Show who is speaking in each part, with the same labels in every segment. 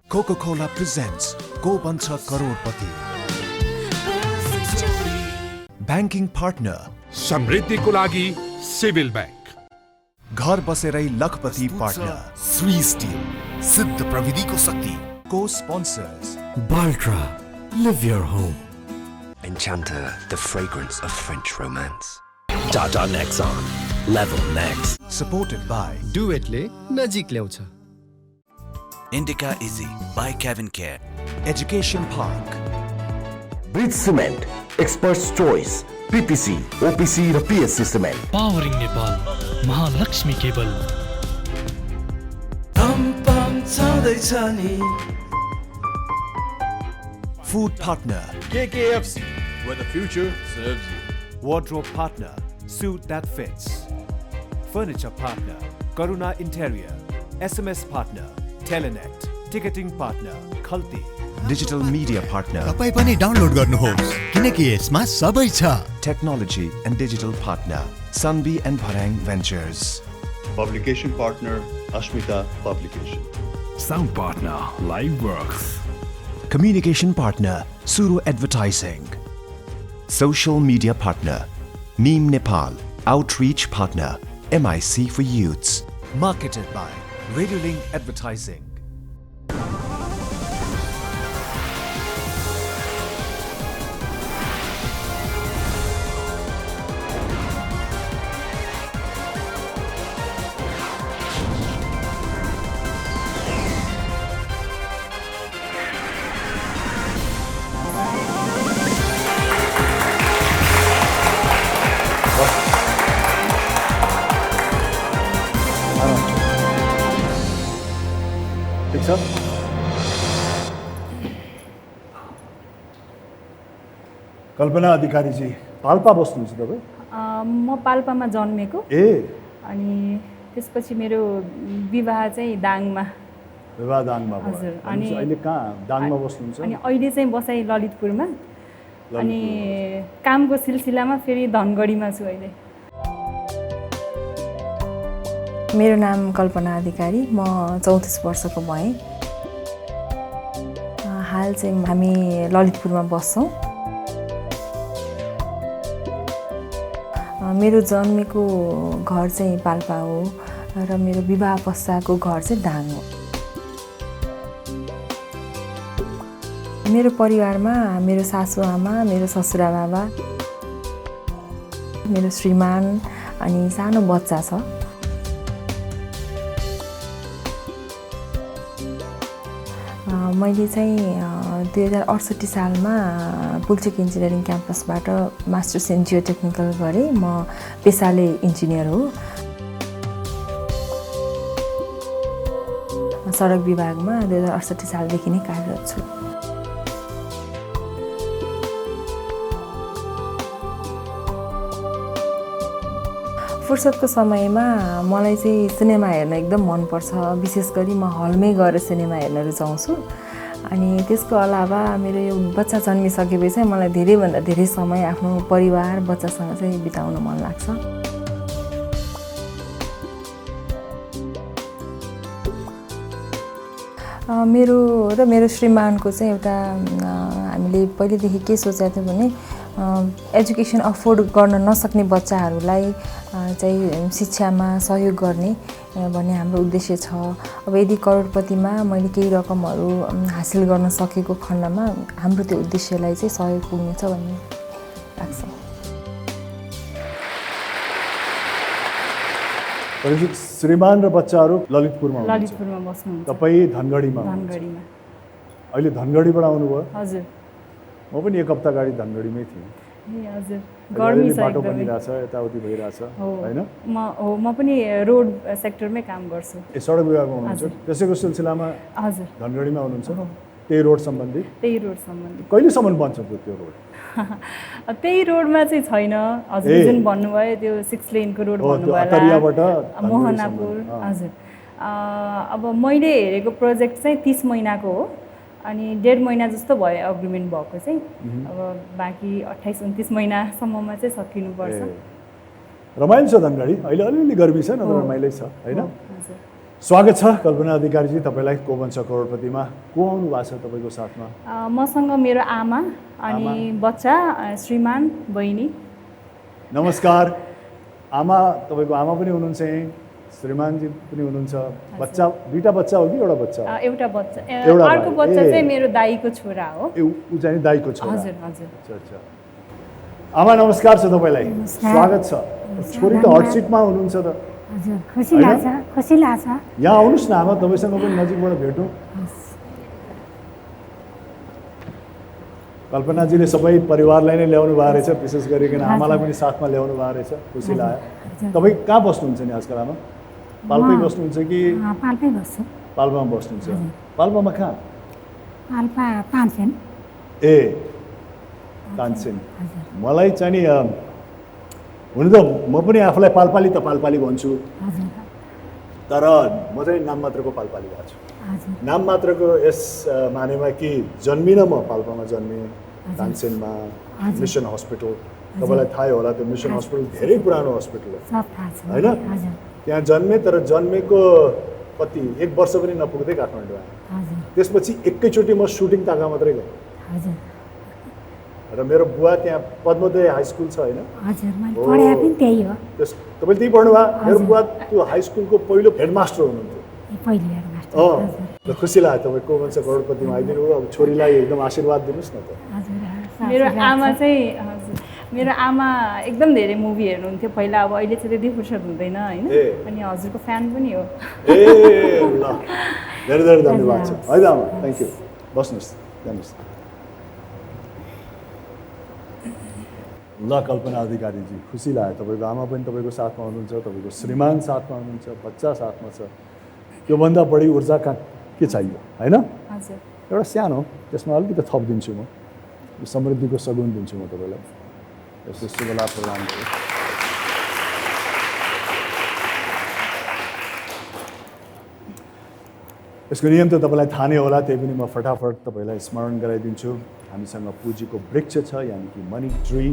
Speaker 1: Coca-Cola presents Ko Bancha Crorepati. Banking partner
Speaker 2: समृद्धिको लागि civil bank.
Speaker 1: घर बसेरै लखपति partner.
Speaker 3: Sri Steel, सिद्ध प्रविधिको शक्ति.
Speaker 1: Co-sponsors
Speaker 3: Baltra, live your home.
Speaker 4: Enchanter, the fragrance of French romance.
Speaker 5: Tata Nexon, level next.
Speaker 1: supported by
Speaker 6: डुएटले नजिक ल्याउँछ.
Speaker 7: Indica Easy by Kevin Care.
Speaker 1: Education Park.
Speaker 5: Bridge Cement, Expert's Choice, PPC, OPC र PSC Cement.
Speaker 8: Powering Nepal, Mahalaxmi cable.
Speaker 1: Food partner
Speaker 9: KKFC, where the future serves you.
Speaker 1: Wardrobe partner Suit That Fits. Furniture partner Karuna Interior. SMS partner Telenet. Ticketing partner Khalti. Digital media partner
Speaker 3: तपाई पनि download गर्नुहोस् किनकि यसमा सबै छ.
Speaker 1: Technology and digital partner Sunbi and Bharang Ventures.
Speaker 9: Publication partner Ashmita Publication.
Speaker 2: Sound partner Liveworks.
Speaker 1: Communication partner Suru Advertising. Social media partner Neem Nepal. Outreach partner MIC for Youths. Marketed by Radiolink Advertising.
Speaker 9: ठिक छ. कल्पना अधिकारी जी, पाल्पा बस्नुहुन्छ तपाईँ?
Speaker 10: म पाल्पामा जन्मेको. अनि त्यसपछि मेरो विवाह चाहिँ दाङमा.
Speaker 9: विवाह दाङमा भयो.
Speaker 10: हजुर.
Speaker 9: अनि अहिले कहाँ दाङमा बस्नुहुन्छ?
Speaker 10: अनि अहिले चाहिँ बसाइ ललितपुरमा. अनि कामको सिलसिलामा फेरि धनगढीमा छु अहिले.
Speaker 11: मेरो नाम कल्पना अधिकारी, म 34 वर्षको भएँ. हाल चाहिँ हामी ललितपुरमा बस्छौँ. मेरो जन्मेको घर चाहिँ पाल्पा हो र मेरो विवाह पश्चातको घर चाहिँ दाङ हो. मेरो परिवारमा मेरो सासुआमा, मेरो ससुराबाबा, मेरो श्रीमान अनि सानो बच्चा छ. मैले चाहिँ 2068 सालमा पुल्चोक इन्जिनियरिङ क्याम्पसबाट मास्टर्स इन जियोटेक्निकल गरेँ. म पेसाले इन्जिनियर हो. सडक विभागमा 2068 सालदेखि नै कार्यरत छु. फुर्सदको समयमा मलाई चाहिँ सिनेमा हेर्न एकदम मनपर्छ. विशेष गरी म हलमै गएर सिनेमा हेर्न रुचाउँछु. अनि त्यसको अलावा मेरो यो बच्चा जन्मिसकेपछि चाहिँ मलाई धेरैभन्दा धेरै समय आफ्नो परिवार बच्चासँग चाहिँ बिताउन मन लाग्छ. मेरो र मेरो श्रीमानको चाहिँ एउटा हामीले पहिलेदेखि के सोचेको थियौँ भने एजुकेसन अफोर्ड गर्न नसक्ने बच्चाहरूलाई चाहिँ शिक्षामा सहयोग गर्ने भन्ने हाम्रो उद्देश्य छ. अब यदि करोडपतिमा मैले केही रकमहरू हासिल गर्न सकेको खण्डमा हाम्रो त्यो उद्देश्यलाई चाहिँ सहयोग पुग्नेछ भन्ने लाग्छ.
Speaker 9: श्रीमान र बच्चाहरू ललितपुरमा
Speaker 10: बस्नुहुन्छ.
Speaker 9: तपाईँ धनगढीमा. अहिले धनगढीबाट आउनुभयो?
Speaker 10: हजुर.
Speaker 9: म पनि एक हप्ता अगाडि धनगढीमै थिएँ.
Speaker 10: हजुर. गर्मी छ
Speaker 9: बाटो बनिरहेछ, यताउति भइरहेछ होइन?
Speaker 10: म पनि रोड सेक्टरमै काम गर्छु.
Speaker 9: सडक विभागमा हुनुहुन्छ? त्यसैको सिलसिलामा
Speaker 10: हजुर
Speaker 9: धनगढीमा हुनुहुन्छ? त्यही रोड सम्बन्धी?
Speaker 10: त्यही रोड सम्बन्धी.
Speaker 9: कहिलेसम्म बन्छ त्यो रोड?
Speaker 10: त्यही रोडमा चाहिँ छैन. हजुर जुन भन्नुभयो त्यो 6 लेनको रोड भन्नुभयो मोहनापुर. हजुर. अब मैले हेरेको प्रोजेक्ट चाहिँ 30 महिनाको हो. अनि 1.5 महिना जस्तो भयो अग्रिमेन्ट भएको चाहिँ. अब बाँकी 28-29 महिनासम्ममा चाहिँ सकिनुपर्छ.
Speaker 9: रमाइलो छ धनगढी अहिले? अलिअलि गर्मी छ, नत्र रमाइलो छ होइन? स्वागत छ कल्पना अधिकारीजी तपाईँलाई को बन्छ करोडपतिमा। को आउनु भएको छ तपाईँको साथमा?
Speaker 10: मसँग मेरो आमा अनि बच्चा, श्रीमान, बहिनी।
Speaker 9: नमस्कार। आमा, तपाईँको आमा पनि हुनुहुन्छ यहीँ, श्रीमानजी पनि हुनुहुन्छ। बच्चा, दुईटा बच्चा हो कि एउटा बच्चा?
Speaker 10: एउटा बच्चा। अर्को बच्चा चाहिँ मेरो दाइको छोरा हो।
Speaker 9: ऊ चाहिँ दाइको छोरा?
Speaker 10: हजुर हजुर।
Speaker 9: अच्छा। आमा नमस्कार छ तपाईँलाई, स्वागत छ। छोरी त हट सिटमा हुनुहुन्छ त।
Speaker 12: हजुर, खुसी लाग्छ।
Speaker 9: यहाँ आउनुहोस् न आमा, तपाईँसँग पनि नजिकबाट भेटौँ। कल्पनाजीले सबै परिवारलाई नै ल्याउनु भएको रहेछ, विशेष गरिकन आमालाई पनि साथमा ल्याउनु भएको रहेछ, खुसी लाग्यो। तपाईँ कहाँ बस्नुहुन्छ नि आजकल आमा? पाल्पै बस्नुहुन्छ कि?
Speaker 12: पाल्पै बस्छु।
Speaker 9: पाल्पामा बस्नुहुन्छ? पाल्पामा कहाँ?
Speaker 12: पाल्पा तानसेन।
Speaker 9: ए तानसेन। मलाई चाहिँ नि हुनु त म पनि आफूलाई पाल्पाली त पाल्पाली भन्छु, तर म चाहिँ नाम मात्रको पाल्पाली भएको छु। नाम मात्रको यस मानेमा कि जन्मिन म पाल्पामा जन्मेँ, तानसेनमा मिसन हस्पिटल। तपाईँलाई थाहै होला त्यो मिसन हस्पिटल धेरै पुरानो हस्पिटल हो होइन? त्यहाँ जन्मेँ, तर जन्मेको कति 1 वर्ष पनि नपुग्दै काठमाडौँ आएँ। त्यसपछि एकैचोटि म सुटिङ ताका मात्रै गएँ। र मेरो बुवा त्यहाँ पद्मोदय हाई स्कुल छ होइन?
Speaker 12: पनि त्यही हो।
Speaker 9: तपाईँले त्यही पढ्नुभयो? मेरो बुवा त्यो हाई स्कुलको पहिलो हेडमास्टर हुनुहुन्थ्यो। ल खुसी लाग्यो तपाईँ को भन्छ करोडपतिमा आइदिनु हो। अब छोरीलाई एकदम आशीर्वाद दिनुहोस् न त।
Speaker 10: मेरो आमा चाहिँ मेरो आमा एकदम धेरै मुभी हेर्नुहुन्थ्यो पहिला, अब अहिले चाहिँ त्यति फुर्सद हुँदैन होइन, अनि हजुरको फ्यान पनि हो।
Speaker 9: ए ल धेरै धेरै धन्यवाद छ है त आमा, थ्याङ्क यू। बस्नुहोस्, जानुहोस्। ल कल्पना अधिकारीजी, खुसी लाग्यो। तपाईँको आमा पनि तपाईँको साथमा हुनुहुन्छ, तपाईँको श्रीमान साथमा हुनुहुन्छ, बच्चा साथमा छ। त्योभन्दा बढी ऊर्जा के चाहियो होइन? एउटा सानो त्यसमा अलिकति थप दिन्छु म, समृद्धिको सगुन दिन्छु म तपाईँलाई। यस्तो शुभ लाभ प्रदान गर्छु। यसको नियम त तपाईँलाई थाहा नै होला, त्यही पनि म फटाफट तपाईँलाई स्मरण गराइदिन्छु। हामीसँग पुँजीको वृक्ष छ, यानि कि मनी ट्री,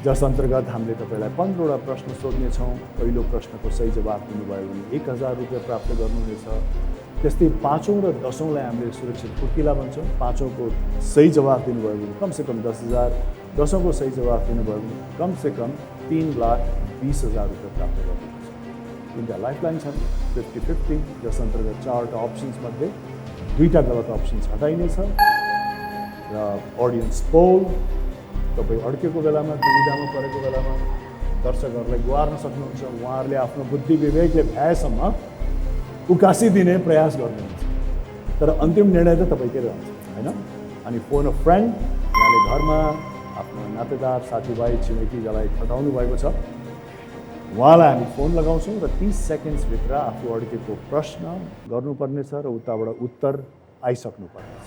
Speaker 9: जस अन्तर्गत हामीले तपाईँलाई 15वटा प्रश्न सोध्नेछौँ। पहिलो प्रश्नको सही जवाब दिनुभयो भने 1000 रुपियाँ प्राप्त गर्नुहुनेछ। त्यस्तै 5औँ र 10औँलाई हामीले सुरक्षित कुर्किला भन्छौँ। 5औँको सही जवाब दिनुभयो भने कमसेकम 10,000, 10औँको सही जवाब दिनुभयो भने कमसेकम 3,20,000 रुपियाँ प्राप्त गर्नुहुन्छ। तिनवटा लाइफलाइन छन्, 50-50, जस अन्तर्गत 4वटा अप्सन्समध्ये 2टा गलत अप्सन्स हटाइनेछ। र अडियन्स पोल, तपाईँ अड्केको बेलामा, दुविधामा परेको बेलामा दर्शकहरूलाई गुहार्न सक्नुहुन्छ। उहाँहरूले आफ्नो बुद्धि विवेकले भ्याएसम्म उकासिदिने प्रयास गर्नुहुन्छ, तर अन्तिम निर्णय त तपाईँकै रहन्छ होइन? अनि फोन अ फ्रेन्ड, यहाँले घरमा आफ्नो नातेदार, साथीभाइ, छिमेकी जसलाई खटाउनु भएको छ उहाँलाई हामी फोन लगाउँछौँ र 30 सेकेन्ड्सभित्र आफू अड्केको प्रश्न गर्नुपर्नेछ र उताबाट उत्तर आइसक्नुपर्नेछ।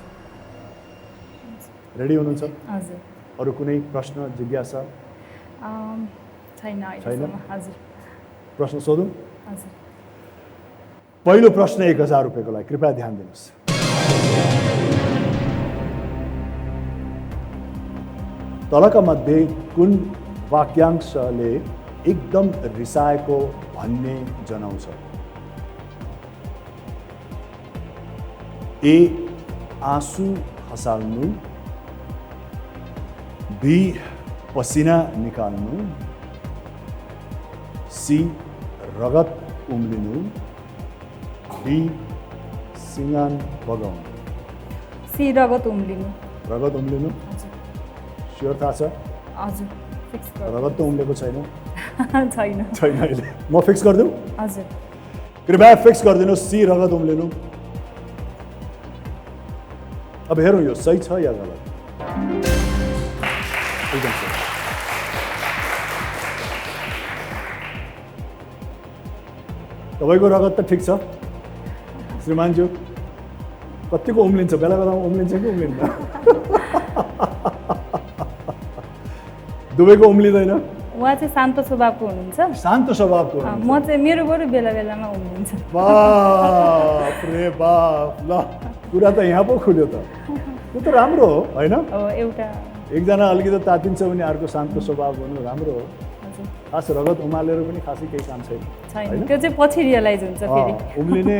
Speaker 9: रेडी हुनुहुन्छ?
Speaker 10: हजुर।
Speaker 9: अरू कुनै प्रश्न जिज्ञासा
Speaker 10: छैन? हजुर।
Speaker 9: प्रश्न सोधौँ?
Speaker 10: हजुर।
Speaker 9: पहिलो प्रश्न 1000 रुपियाँको लागि, कृपया ध्यान दिनुहोस्। तलका मध्ये कुन वाक्यांशले एकदम रिसाएको भन्ने जनाउँछ? ए आँसु खसाल्नु, बी पसिना निकाल्नु, सी रगत उम्लिनु, डी सिँगान बगाउनु।
Speaker 10: सी रगत उम्लिनु।
Speaker 9: रगत उम्लिनु? स्योर थाहा छ?
Speaker 10: हजुर, फिक्स गर्नु।
Speaker 9: रगत त उम्लेको छैन?
Speaker 10: छैन।
Speaker 9: अहिले म फिक्स गरिदिउँ?
Speaker 10: हजुर।
Speaker 9: कृपया फिक्स गरिदिनुहोस्, सी रगत उम्लिनु। अब हेरौँ यो सही छ या गलत। एकदम सही। तपाईँको रगत त ठिक छ श्रीमानज्यू, कतिको उम्लिन्छ? बेला बेलामा उम्लिन्छ कि उम्लिन्छ? दुवैको उम्लिँदैन?
Speaker 10: उहाँ चाहिँ शान्त स्वभावको हुनुहुन्छ।
Speaker 9: शान्त स्वभावको?
Speaker 10: म चाहिँ मेरो बरु बेला बेलामा उम्लिन्छ।
Speaker 9: बाप रे बाप, ल कुरा त यहाँ पो खुल्यो त। त्यो त राम्रो हो होइन?
Speaker 10: एउटा
Speaker 9: एकजना अलिकति तातिन्छ भने अर्को शान्त स्वभाव गर्नु राम्रो हो। खास रगत उमालेर पनि खासै केही काम छैन
Speaker 10: छैन त्यो चाहिँ पछि रियलाइज हुन्छ फेरि
Speaker 9: उम्लिने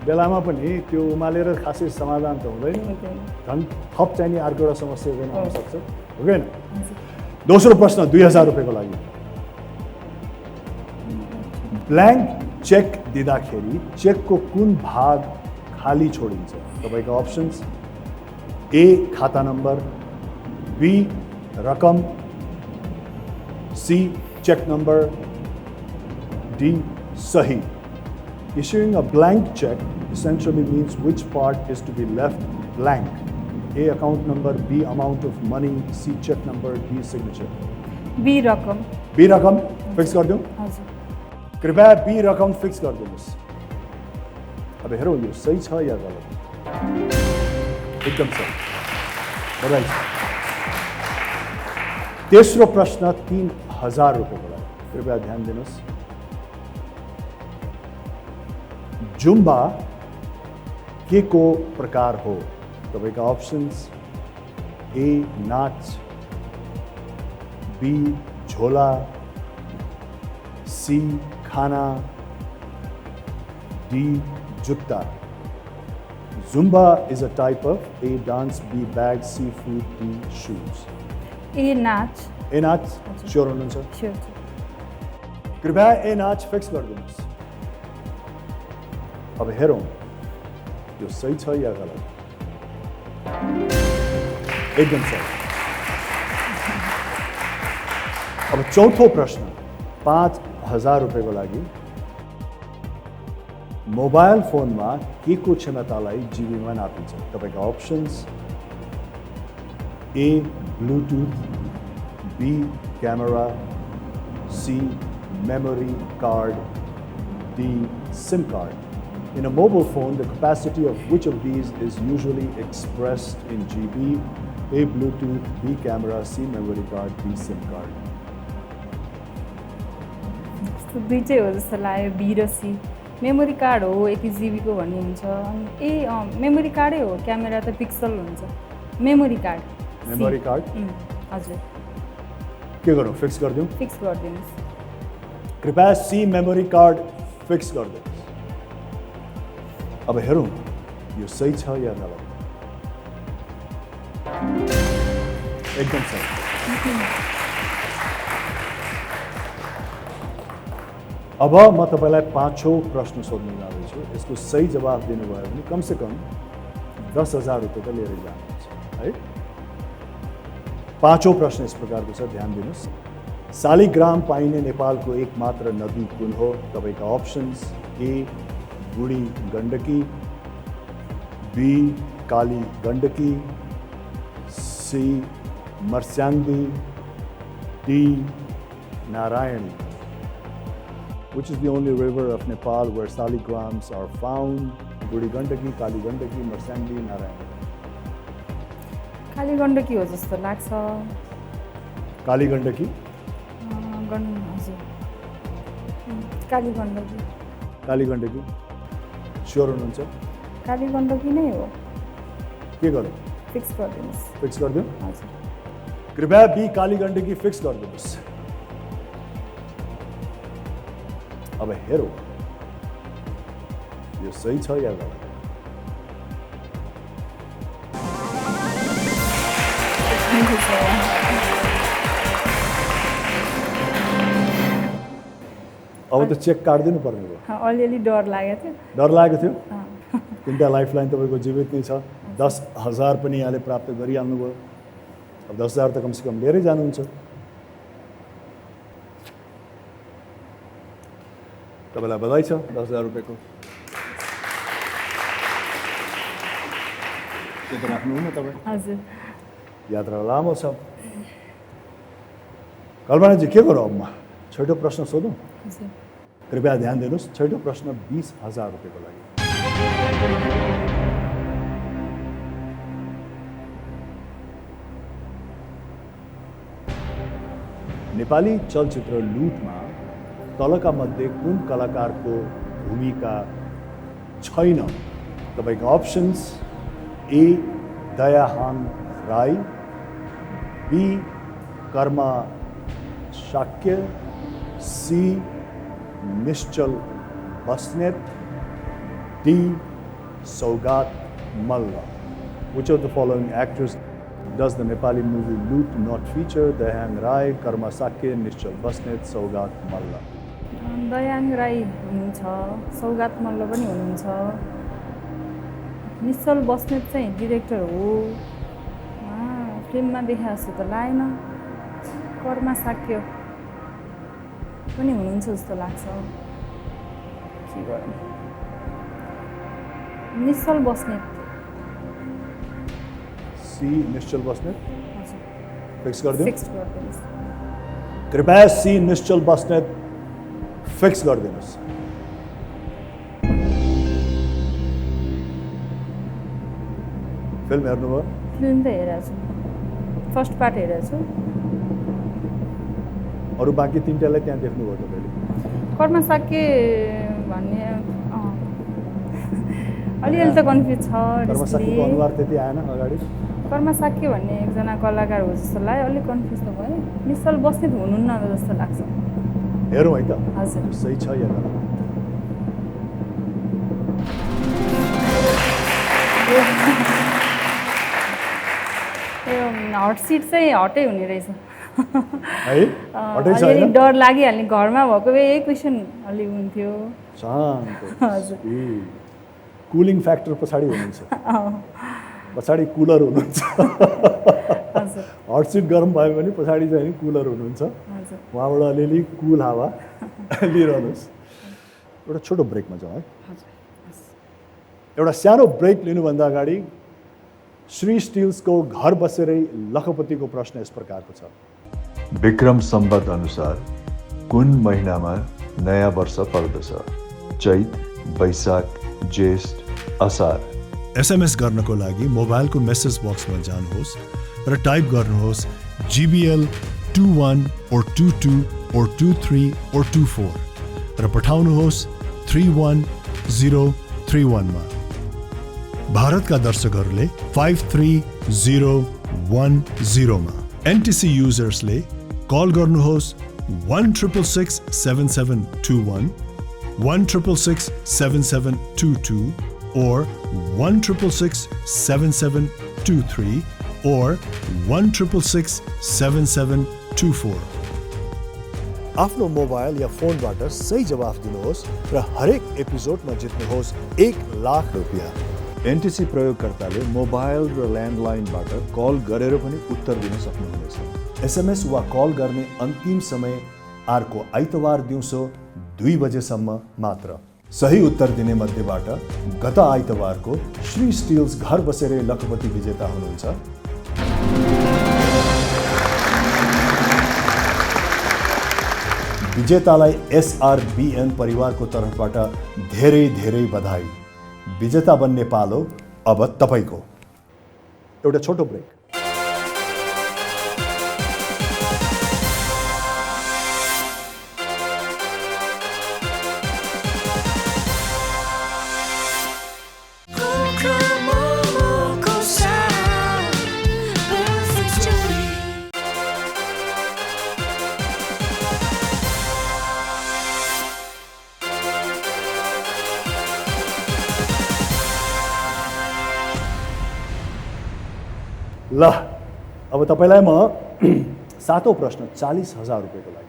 Speaker 9: बेलामा पनि त्यो उमालेर खासै समाधान त हुँदैन झन् थप चाहिने अर्को एउटा समस्या पनि आउन सक्छ हो कि होइन दोस्रो प्रश्न 2000 रुपियाँको लागि ब्ल्याङ्क चेक दिँदाखेरि चेकको कुन भाग खाली छोडिन्छ तपाईँको अप्सन्स ए खाता नम्बर बी रकम सी चेक नम्बर डी सही Issuing a blank check essentially means which part is to be left blank. A account number, B amount of money, C check number, D signature.
Speaker 10: B रकम.
Speaker 9: B रकम fix कर दूं?
Speaker 10: हजुर.
Speaker 9: कृपया B रकम fix कर दिनुहोस्. अब हेरौँ यो सही छ या गलत? एकदम सही. बधाई छ. तेस्रो प्रश्न 3000 रुपैयाँको लागि. कृपया ध्यान दिनुहोस्. जुम्बा के को प्रकार हो तपाईँका अप्सन्स ए नाच बी झोला सी खाना डी जुत्ता zumba is a type of a dance B bag C food D shoes
Speaker 10: A नाच
Speaker 9: श्योर हुनुहुन्छ
Speaker 10: श्योर
Speaker 9: कृपया ए नाच फिक्स गरिदिनुहोस् अब हेरौँ यो सही छ या गलत एकदम सही अब चौथो प्रश्न 5000 रुपैयाँको लागि मोबाइल फोनमा के को क्षमतालाई जीबीमा नापिन्छ तपाईँका options A Bluetooth B camera C memory card D SIM card In a mobile phone, the capacity of which of these is usually expressed in GB? A. Bluetooth, B. Camera, C. Memory card, D. SIM card.
Speaker 10: दुईटै हो जस्तो लाग्यो be र C memory card हो यति जिबीको भन्ने हुन्छ अनि ए मेमोरी कार्डै हो क्यामेरा त पिक्सल हुन्छ मेमोरी कार्ड हजुर
Speaker 9: के गरौँ फिक्स गरिदिउँ
Speaker 10: फिक्स गरिदिनुहोस्
Speaker 9: कृपया सी मेमोरी कार्ड फिक्स गरिदिनुहोस् अब हेरौँ यो सही छ या गलत एकदम सही अब म तपाईलाई पाँचौं प्रश्न सोध्न जाँदैछु यसको सही जवाफ दिनुभयो भने कमसेकम 10,000 रुपियाँ त लिएर जानुहुन्छ है पाँचौं प्रश्न इस प्रकारको छ ध्यान दिनुहोस् शालिग्राम पाइने नेपालको एकमात्र नदी कुन हो तपाईका options A Budhi Gandaki B Kali Gandaki C Marsyangdi D Narayani which is the only river of Nepal where saligrams are found बुढी गण्डकी काली गण्डकी मर्स्याङ्गी नारायणी
Speaker 10: काली गण्डकी हो जस्तो लाग्छ
Speaker 9: काली गण्डकी
Speaker 10: हजुर काली गण्डकी
Speaker 9: श्योर हुनुहुन्छ
Speaker 10: काली गण्डकी नै हो
Speaker 9: के गरौँ
Speaker 10: फिक्स गरिदिनुहोस्
Speaker 9: फिक्स गरिदिउँ
Speaker 10: हजुर
Speaker 9: कृपया बी काली गण्डकी फिक्स गरिदिनुहोस् अब हेरौँ यो सही छ या गलत अब त चेक काट्दिनु पर्ने भयो
Speaker 10: अलिअलि डर लागेको
Speaker 9: थियो तिनवटा लाइफलाइन तपाईँको जीवित नै छ 10,000 पनि यहाँले प्राप्त गरिहाल्नु भयो अब 10,000 त कमसेकम लिएरै जानुहुन्छ तपाईँलाई बधाई छ 10,000 रुपियाँको त्यो त राख्नुहुन्न तपाईँ
Speaker 10: हजुर
Speaker 9: यात्रा लामो छ कल्पनाजी के गरौँ अब म छैटौँ प्रश्न सोधौँ कृपया ध्यान दिनुहोस् छैटौँ प्रश्न 20,000 रुपियाँको लागि नेपाली चलचित्र लुटमा तलका मध्ये कुन कलाकारको भूमिका छैन तपाईको options A Dayahang Rai B Karma Shakya, C Nischal Basnet, D Saugat Malla. Which of the following actors does the Nepali movie Loot not feature? Dayang Rai, Karma Sakya, Nischal Basnet, Saugat Malla.
Speaker 10: Dayang Rai हुनुहुन्छ, सौगात मल्ल पनि हुनुहुन्छ. निश्चल बस्नेत चाहिँ डिरेक्टर हो. फिल्ममा देखा जस्तो त लागेन. कर्मा साक्य पनि हुनुहुन्छ जस्तो लाग्छ. के गरौँ? निश्चल बस्नेत.
Speaker 9: सी निश्चल बस्नेत फिक्स कर
Speaker 10: फिक्स गरिदिनुहोस्.
Speaker 9: कृपया सी निश्चल बस्नेत फिक्स गरिदिनुहोस्. फिल्म हेर्नुभयो?
Speaker 10: फिल्म त हेरेको छु. फर्स्ट पार्ट हेरेको छु.
Speaker 9: अरू बाँकी तिनटालाई त्यहाँ देख्नुभयो तपाईँले?
Speaker 10: कर्मा साक्य भन्ने अलिअलि त कन्फ्युज छ.
Speaker 9: कर्मा साक्यको अनुहार त्यति आएन अगाडि.
Speaker 10: कर्मा साक्य भन्ने एकजना कलाकार हो जस्तो लाग्यो. अलिक कन्फ्युज त भयो. निश्चल बस्नेत हुनुहुन्न जस्तो लाग्छ.
Speaker 9: हेरौँ है त.
Speaker 10: हजुर
Speaker 9: सही छ या गलत?
Speaker 10: यो हट सिट चाहिँ हटै हुने रहेछ.
Speaker 9: है
Speaker 10: डर लागिहाल्ने. घरमा भएको भए यही क्वेसन अलि हुन्थ्यो.
Speaker 9: शान्त. कुलिङ फ्याक्टर पछाडि हुनुहुन्छ. पछाडि कुलर हुनुहुन्छ. हट सिट गरम भयो भने पछाडि चाहिँ कुलर हुनुहुन्छ. उहाँबाट अलिअलि कुल हावा लिइरहनुहोस्. एउटा छोटो ब्रेकमा जाउँ है. एउटा सानो ब्रेक लिनुभन्दा अगाडि श्री स्टिल्सको घर बसेरै लखपतिको प्रश्न यस प्रकारको छ.
Speaker 13: विक्रम सम्वत अनुसार कुन महिनामा नयाँ वर्ष पर्दछ? चैत, वैशाख, ज्येष्ठ, असार.
Speaker 3: एसएमएस गर्नको लागि मोबाइलको मेसेज बक्समा जानुहोस् र टाइप गर्नुहोस् GBL 21 or 22 or 23 or 24 र पठाउनुहोस् 31031 मा. भारतका दर्शकहरूले 53010 मा. NTC युजर्सले कल गर्नुहोस् 1666721, 1666722 or 1666723 or 1666724. आफ्नो मोबाइल या फोनबाट सही जवाफ दिनुहोस् र हरेक एपिसोडमा जित्नुहोस् 1 लाख रुपियाँ. एनटिसी प्रयोगकर्ताले मोबाइल र ल्यान्डलाइनबाट कल गरेर पनि उत्तर दिन सक्नुहुनेछ. एसएमएस वा कल गर्ने अन्तिम समय अर्को आइतबार दिउँसो 2 बजेसम्म मात्र. सही उत्तर दिने मध्येबाट गत आइतबारको श्री स्टिल्स घर बसेरै लखपति विजेता हुनुहुन्छ. विजेतालाई SRBN परिवारको तर्फबाट धेरै धेरै बधाई. विजेता बन्ने पालो अब तपाईको. एउटा छोटो ब्रेक. ल अब तपाईलाई म सातौं प्रश्न 40,000 रुपैयाँको लागि.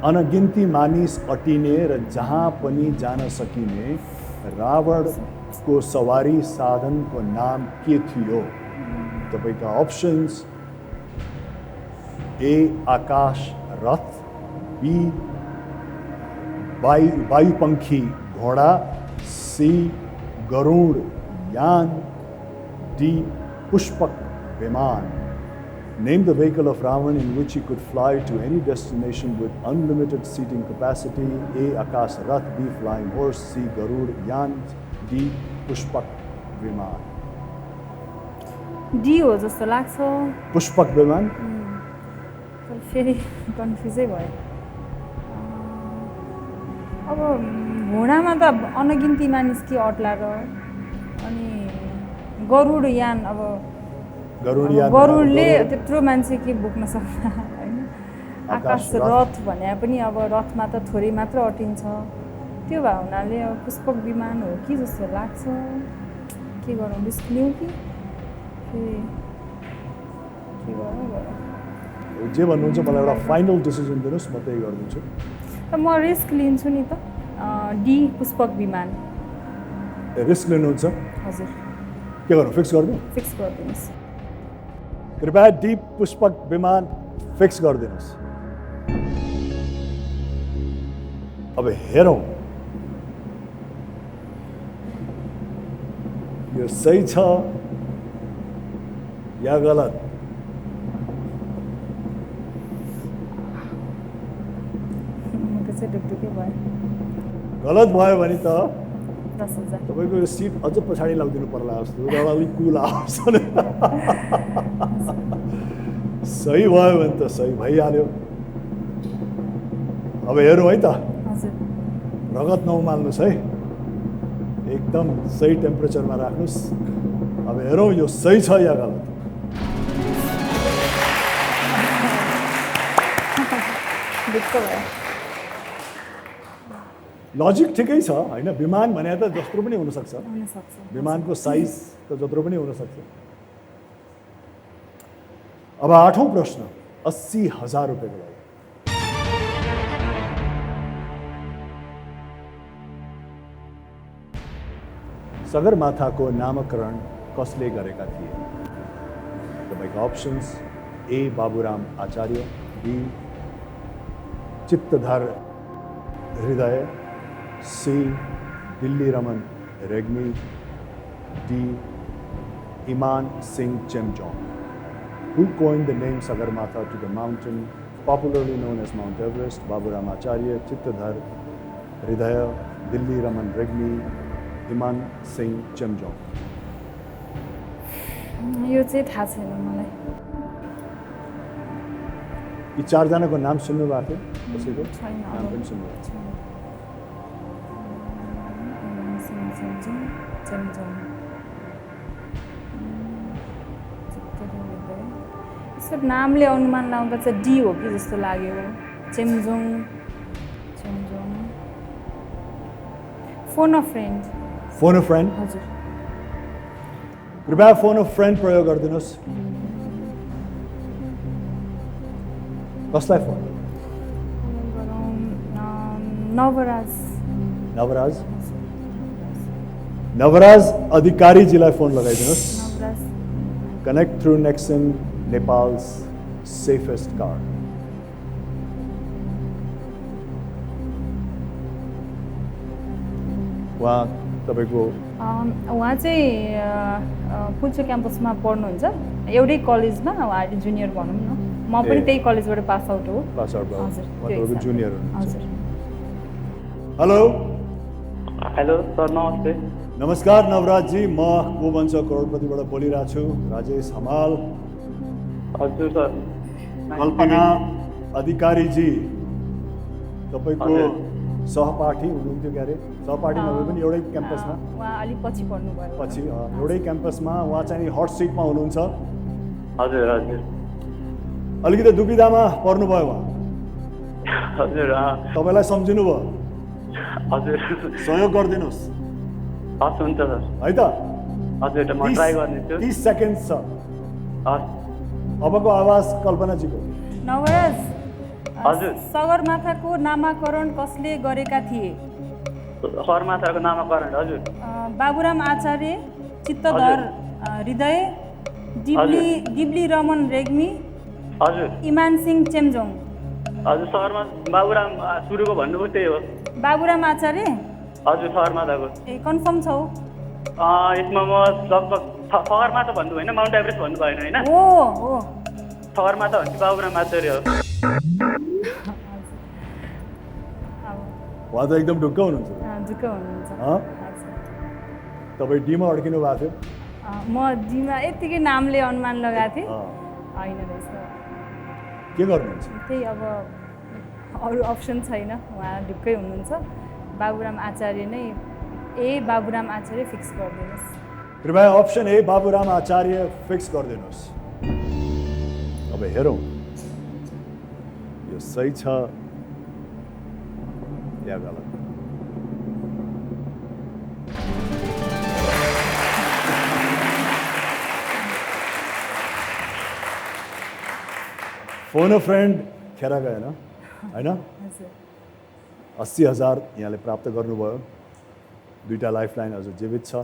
Speaker 3: अनगिन्ती मानिस अटिने र जहाँ पनि जान सकिने रावणको सवारी साधनको नाम के थियो? तपाईका options A Akash Rath, be वायुपंखी घोड़ा, सी गरुड़ यान, डी पुष्पक विमान. Name the vehicle of Ravan in which he could fly to any destination with unlimited seating capacity. A. Akash Rath, B. Flying Horse, C. Garud Yan, D. Pushpak Viman.
Speaker 10: D हो जस्तो लाग्छ.
Speaker 9: पुष्पक विमान.
Speaker 10: फेरि कन्फ्युजै भयो. अब घोडामा त अनगिन्ती मानिस के अट्ला र अनि गरुड यान अब गरुडले त्यत्रो मान्छे के बोक्न सक्छ होइन आकाश रथ भने पनि अब रथमा त थोरै मात्र अटिन्छ त्यो भए हुनाले अब पुष्पक विमान हो कि जस्तो लाग्छ के गरौँ रिस्क लिउँ कि के गरौँ
Speaker 3: जे भन्नुहुन्छ मलाई एउटा फाइनल डिसिजन दिनुहोस् म त्यही गरिदिन्छु
Speaker 10: त म रिस्क लिन्छु नि त डी पुष्पक विमान
Speaker 3: रिस्क लिनुहुन्छ
Speaker 10: हजुर
Speaker 3: के गर्नु फिक्स गरिदिउँ
Speaker 10: फिक्स गरिदिनुहोस्
Speaker 3: कृपया डी पुष्पक विमान फिक्स गरिदिनुहोस् अब हेरौँ यो सही छ या गलत गलत भयो भने त तपाईँको यो सिट अझ पछाडि लगिदिनु पर्ला जस्तो एउटा अलिक कुल आओस् सही भयो भने त सही भइहाल्यो अब हेरौँ है त रगत नउमाल्नुहोस् है एकदम सही टेम्परेचरमा राख्नुहोस् अब हेरौँ यो सही छ या गलत लजिक ठिकै छ होइन विमान भने त जत्रो पनि हुनसक्छ विमानको साइज त जत्रो पनि हुनसक्छ अब 8औं प्रश्न 80,000 रुपियाँको लागि सगरमाथाको नामकरण कसले गरेका थिए तपाईँको options A Baburam Acharya B Chittadhar Hridaya C Dilli Raman Regmi D Iman Singh चेमजोंग Who coined the name Sagarmatha to the mountain popularly known as Mount Everest? Baburam Acharya, Chittadhar Hridaya, Dilli Raman Regmi, Iman Singh Chemjong.
Speaker 10: यो चाहिँ थाहा छैन मलाई
Speaker 3: यी चारजनाको नाम सुन्नु भएको थियो कसैको नाम पनि सुन्नु
Speaker 10: सब नामले अनुमान लाउँदा चाहिँ डी हो कि जस्तो लाग्यो चेमजोङ फोन अ फ्रेन्ड
Speaker 3: हजुर कृपया फोन अ फ्रेन्ड प्रयोग गरिदिनुहोस् कसलाई फोन नवराज अधिकारीजीलाई फोन लगाइदिनुहोस् connect through Nexon Nepal's safest car. उहाँ तपाईँको
Speaker 10: उहाँ चाहिँ पुल्चो क्याम्पसमा पढ्नुहुन्छ एउटै कलेजमा उहाँले जुनियर भनौँ न म पनि त्यही कलेजबाट पास आउट हो
Speaker 3: हजुर जुनियर हजुर हेलो
Speaker 14: सर नमस्ते
Speaker 3: नमस्कार नवराजजी म गोवंश करोडपतिबाट बोलिरहेको छु राजेश हमाल
Speaker 14: हजुर सर
Speaker 3: कल्पना अधिकारीजी तपाईँको सहपाठी हुनुहुन्थ्यो क्यारे सहपाठी नभए पनि एउटै क्याम्पसमा
Speaker 10: उहाँ अलिक पछि पढ्नुभयो
Speaker 3: पछि एउटै क्याम्पसमा उहाँ चाहिँ हट सिटमा हुनुहुन्छ
Speaker 14: हजुर हजुर
Speaker 3: अलिकति दुविधामा पर्नुभयो उहाँ
Speaker 14: हजुर
Speaker 3: तपाईँलाई सम्झिनु भयो
Speaker 14: हजुर
Speaker 3: सहयोग गरिदिनुहोस्
Speaker 14: हस् हुन्छ सर
Speaker 3: है त
Speaker 14: हजुर म ट्राई गर्नेछु
Speaker 3: 30 सेकेन्ड छ
Speaker 14: हस्
Speaker 3: अबको आवाज कल्पनाजीको
Speaker 10: नवराज
Speaker 14: हजुर
Speaker 10: सगरमाथाको नामाकरण कसले गरेका थिए
Speaker 14: सगरमाथाको नामाकरण हजुर
Speaker 10: बाबुराम आचार्य चित्तधर हृदय डिब्ली रमन रेग्मी
Speaker 14: हजुर
Speaker 10: इमान सिंह चेमजोङ
Speaker 14: हजुर सगरमा बाबुराम सुरुको भन्नुभयो त्यही हो
Speaker 10: बाबुराम आचार्य
Speaker 14: हजुर सगरमाथाको
Speaker 10: ए कन्फर्म छौ
Speaker 14: यसमा म लगभग सगरमाथा भन्नु होइन माउन्ट एभरेस्ट भन्नु भएन होइन
Speaker 10: हो
Speaker 14: सगरमाथा भने बाबुराम आचार्य हो
Speaker 3: उहाँ त एकदम ढुक्क हुनुहुन्छ तपाईँ डीमा अड्किनु भएको थियो
Speaker 10: म डीमा यतिकै नामले अनुमान लगाएको थिएँ होइन रहेछ
Speaker 3: के गर्नुहुन्छ
Speaker 10: त्यही अब अरू अप्सन छैन उहाँ ढुक्कै हुनुहुन्छ बाबुराम आचार्य नै बाबुराम आचार्य फिक्स गरिदिनुहोस्।
Speaker 3: कृपया option A Baburam Acharya fix गरिदिनुहोस्। अब हेरौँ यो सही छ या गलत। फोन अ फ्रेन्ड खेर गएन होइन? 80,000 यहाँले प्राप्त गर्नुभयो। 2टा लाइफलाइन अझ जीवित छ।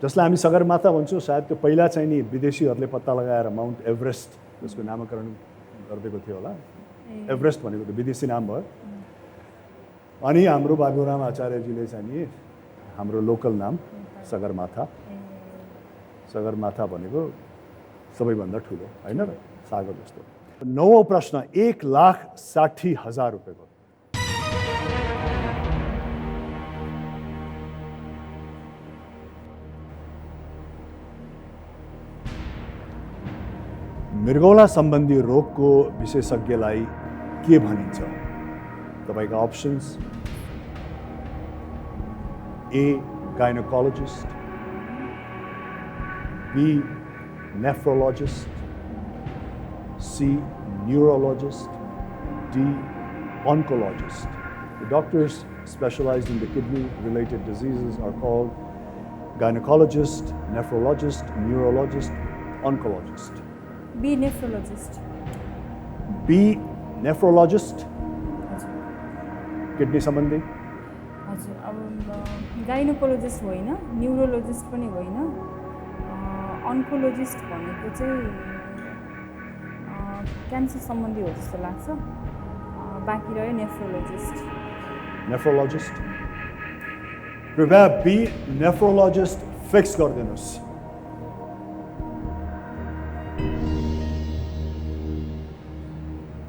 Speaker 3: जसलाई हामी सगरमाथा भन्छौँ, सायद त्यो पहिला चाहिँ नि विदेशीहरूले पत्ता लगाएर माउन्ट एभरेस्ट त्यसको नामकरण गरिदिएको थियो होला। एभरेस्ट भनेको त विदेशी नाम भयो। अनि हाम्रो बाबुराम आचार्यजीले चाहिँ नि हाम्रो लोकल नाम सगरमाथा। सगरमाथा भनेको सबैभन्दा ठुलो होइन र, सागर जस्तो। 9औं प्रश्न 1,60,000 रुपियाँको। मृगौला सम्बन्धी रोगको विशेषज्ञलाई के भनिन्छ? तपाईँका options A gynaecologist, B nephrologist, C neurologist, D oncologist. The doctors specialized in the kidney related diseases are called gynecologist, nephrologist, neurologist, oncologist.
Speaker 10: B nephrologist.
Speaker 3: B nephrologist. Kidney सम्बन्धी?
Speaker 10: हजुर, अब गाइनोकोलोजिस्ट होइन, न्युरोलोजिस्ट पनि होइन, अन्कोलोजिस्ट भनेको चाहिँ cancer सम्बन्धी हो जस्तो लाग्छ। बाँकी रह्यो नेफ्रोलोजिस्ट।
Speaker 3: नेफ्रोलोजिस्ट कृपया बी नेफ्रोलोजिस्ट फिक्स गरिदिनुहोस्।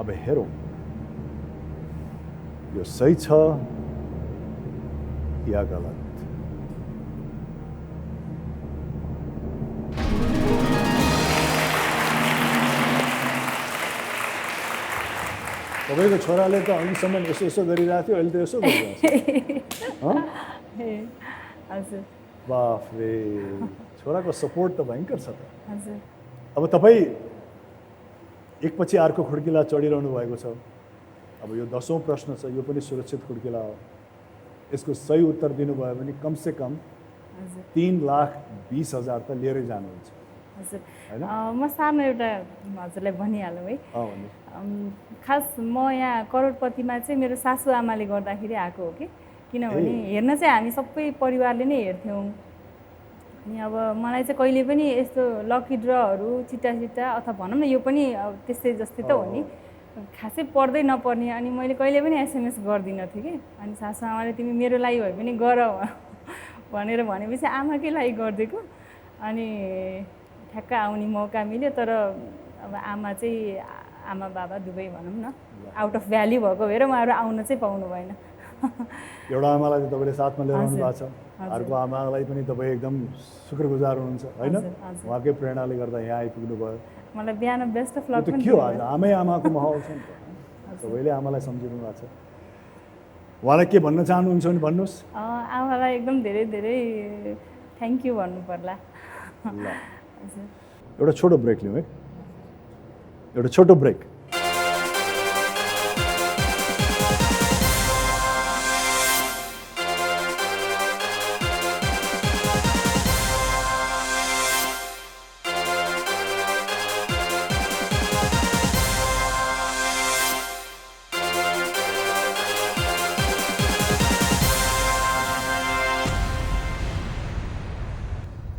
Speaker 3: अब हेरौँ यो सही छ या गलत। तपाईँको छोराले त अहिलेसम्म यसो गरिरहेको थियो, अहिले त यसो गरिरहेको छ।
Speaker 10: हजुर,
Speaker 3: बाफ रे, छोराको सपोर्ट त भयङ्कर छ त।
Speaker 10: हजुर,
Speaker 3: अब तपाईँ एकपछि अर्को खुड्किला चढिरहनु भएको छ। अब यो 10औं प्रश्न छ, यो पनि सुरक्षित खुड्किला हो। यसको सही उत्तर दिनुभयो भने कमसे कम 3,20,000 त लिएरै जानुहुन्छ।
Speaker 10: हजुर, म सानो एउटा हजुरलाई भनिहालौँ है। खास म यहाँ करोडपतिमा चाहिँ मेरो सासु आमाले गर्दाखेरि आएको हो कि, किनभने हेर्न चाहिँ हामी सबै परिवारले नै हेर्थ्यौँ। अनि अब मलाई चाहिँ कहिले पनि यस्तो लकी ड्रहरू चिट्टा अथवा भनौँ न यो पनि त्यस्तै जस्तै त हो नि, खासै पर्दै नपर्ने। अनि मैले कहिले पनि एसएमएस गर्दिनँ थिएँ कि। अनि सासु आमाले तिमी मेरो लागि भए पनि गर भनेर भनेपछि आमाकै लागि गरिदिएको। अनि ठ्याक्क आउने मौका मिल्यो। तर अब आमा चाहिँ आमा बाबा दुवै भनौँ न आउट अफ भ्याल्यु भएको भएर उहाँहरू आउन चाहिँ पाउनु भएन।
Speaker 3: एउटा आमालाई त तपाईँले साथमा लिएर आउनु भएको छ, अर्को आमालाई पनि तपाईँ एकदम शुक्रगुजार हुनुहुन्छ होइन? उहाँकै प्रेरणाले गर्दा यहाँ आइपुग्नु भयो।
Speaker 10: मलाई बिहान बेस्ट अफ लक
Speaker 3: पनि के हो, आज आमै आमाको माहौल छ नि त। तपाईँले आमालाई सम्झिनु भएको छ। उहाँलाई के भन्न चाहनुहुन्छ भने भन्नुहोस्।
Speaker 10: आमालाई एकदम धेरै धेरै थ्याङ्क यू भन्नु पर्ला।
Speaker 3: एउटा छोटो ब्रेक लिउँ है, एउटा छोटो ब्रेक।